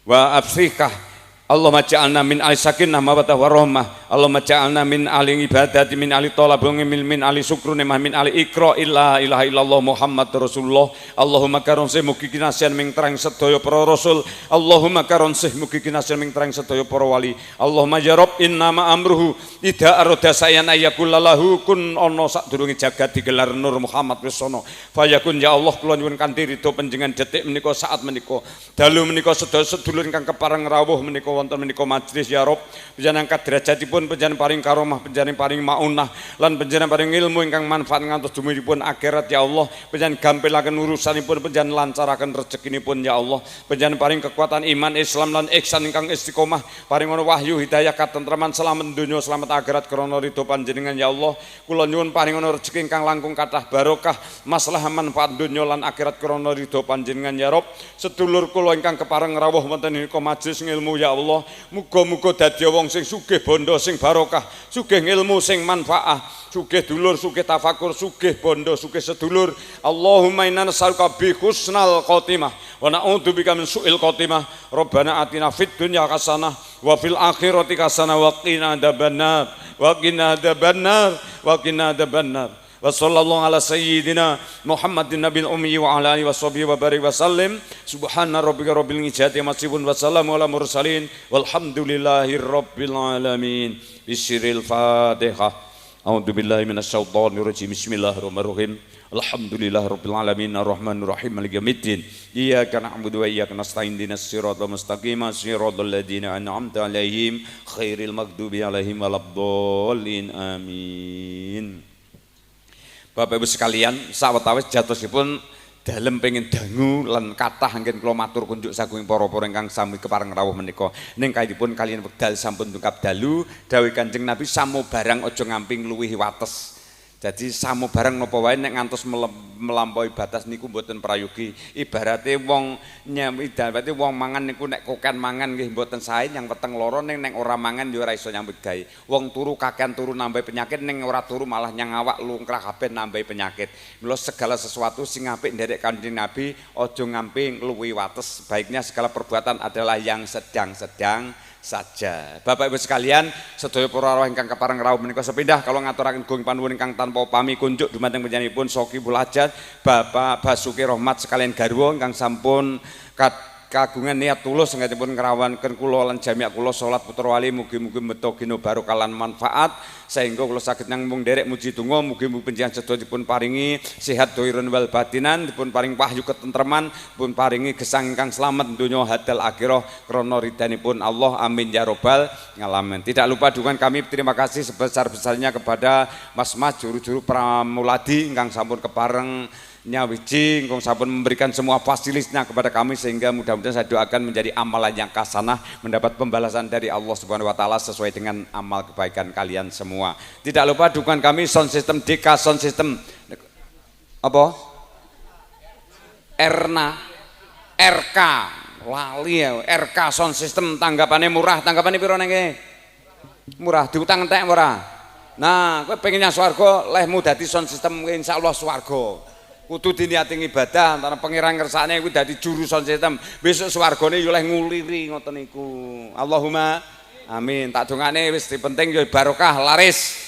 wa Afrikah. Allahumma ja'alna min ahli sakinah mawaddah warahmah. Allahumma ja'alna min ahli ibadati min ahli talabung min ahli syukrun min ahli ikra illa ilaha illallah Muhammad Rasulullah. Allahumma karon sih mugi kinasian ming terang sedaya para rasul. Allahumma karon sih mugi kinasian ming terang sedaya para wali. Allahumma ya Rabb innama amruhu idza arada sayan ayakul lahu kun ana sadurunge jagat digelar Nur Muhammad wis ana. Fayakun ya Allah kula nyuwun kanthi ridho panjenengan detik menika saat menika dalu menika sedaya sedulur ingkang kepareng rawuh menika wonten menika majelis ya Rob panjenengan angkat derajatipun panjenengan paring karomah panjenengan paring maunah lan panjenengan paring ilmu ingkang manfaat ngantos dumuripun akhirat ya Allah panjenengan gampelaken urusanipun panjenengan lancaraken rezekinipun ya Allah panjenengan paring kekuatan iman Islam lan ihsan ingkang istiqomah paring ana wahyu hidayah katentreman selamat donya selamat akhirat krana ridho panjenengan ya Allah kula nyuwun paring ana rezeki ingkang langkung kathah barokah masalah manfaat donya lan akhirat krana ridho panjenengan ya Rob sedulur kula ingkang kepareng rawuh wonten menika majelis ngilmu ya Allah muga-muga dadi wong sing sugih bondo sing barokah, sugih ilmu sing manfaah, sugih dulur, sugih tafakur, sugih bondo, sugih sedulur. Allahumma inna nas'aluka bi husnal khotimah wa na'udzubika min su'il khotimah. Rabbana atina fid dunya hasanah wa fil akhirati hasanah wa qina adzabannar wa qina adzabannar wa qina adzabannar. Wa sallallahu ala sayyidina Muhammadin nabil ummi wa ala alihi washabihi wa barik wa sallim. Subhana rabbika rabbil izzati amma yasifun wa salamun ala mursalin walhamdulillahi rabbil alamin. Bisiril Fatihah. A'udzu billahi minasyaitonir rajim. Bismillahirrahmanirrahim. Alhamdulillahirabbil alamin arrahmanir rahim maliki yaumiddin. Iyyaka na'budu wa iyyaka nasta'in ihdinas siratal mustaqim siratal ladzina an'amta 'alaihim khairil maghdubi 'alaihim waladdallin. Amin. Bapak Ibu sekalian, sawetawis jatosipun dalem pengen dangu lan kathah anggen kula matur kunjuk saking para-para ingkang sami kepareng rawuh menika. Ning kayipun kaliyan wekdal sampun tungkap dalu, dawuh Kanjeng Nabi samu barang aja ngamping luwihi wates. Jadi samu barang napa wae nek ngantos melampaui batas niku mboten prayogi. Ibarate wong nyambit wong mangan niku nek kokan mangan nggih mboten sae yang weteng loro ning ora mangan ya ora iso nyambut gawe. Wong turu kakean turu nambah penyakit ning ora turu malah nyang awak lungkrah kabeh nambah penyakit. Mula segala sesuatu sing apik nderek Kanjeng Nabi aja ngamping luwi wates. Baiknya segala perbuatan adalah yang sedang-sedang saja. Bapak Ibu sekalian, sedaya para rawuh ingkang kepareng rawuh menika sepindah kalau ngaturaken gunging panuwun ingkang tanpa pami kunjuk dumateng panjenenganipun Sokibul Hajat Bapak Basuki Rahmat sekalian garwa ingkang sampun kagungan niat tulus senggatipun ngrawuhaken kula lan jamiah kula salat putra wali mugi-mugi meto gino barokah lan manfaat sehingga kula saged namung nderek muji donga mugi-mugi panjenengan sedaya dipun paringi sehat doirun wal batinan, dipun paring wahyu ketentreman, dipun paringi gesang ingkang slamet donya hadal akhirah krana ridhanipun Allah. Amin ya rabbal alamin. Tidak lupa dukungan kami terima kasih sebesar-besarnya kepada Mas-mas juru-juru pramuladi ingkang sampun kepareng nyawiji engkau sampun memberikan semua fasilitasnya kepada kami sehingga mudah-mudahan saya doakan menjadi amalan yang kasanah, mendapat pembalasan dari Allah Subhanahu wa taala sesuai dengan amal kebaikan kalian semua. Tidak lupa dukungan kami sound system DK sound system apa? RK lali ya, RK sound system tanggapannya murah, tanggapannya piro nenge? Murah, diutang entek ora? Nah, kowe pengen nyang swarga, lehmu dadi sound system insyaallah swarga. Kudu diniati ibadah antara pangeran kersane kuwi dadi juru sound system. Besok swargane yo oleh nguliri ngoten niku. Allahumma amin. Tak dongane wis penting yo barokah laris.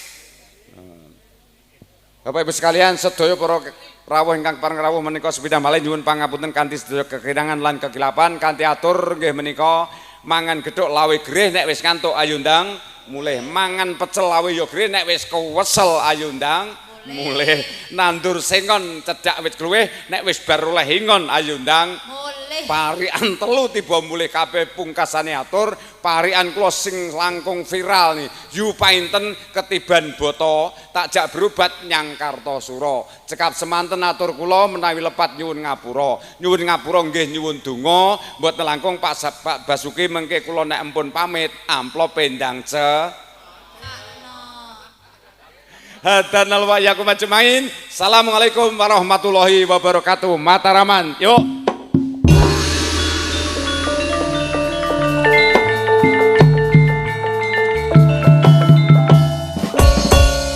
Bapak Ibu sekalian, sedaya para rawuh ingkang pareng rawuh menika sepindah malih nyuwun pangapunten kanthi sedaya kekirangan lan kekilapan kanthi atur nggih menika mangan gedhok lawe greh nek wis ngantuk ayo ndang mulih, mangan pecel lawe yo greh nek wis kewesel ayo ndang mulih, nandur sengon cedak wit kluwih nek wis bar oleh ingon ayo ndang mulih, parian telu tiba mulih kabeh pungkasane atur parian kula sing langkung viral nih yu painten ketiban boto takjak berobat nyang Kartosura cekap semanten atur kula menawi lepat nyuwun ngapura nggih nyuwun donga mboten langkung Pak Basuki mengke kula nek ampun pamit amplop pendang Hadanal wa yakum ajmain. Assalamualaikum warahmatullahi wabarakatuh. Mataraman. Yuk.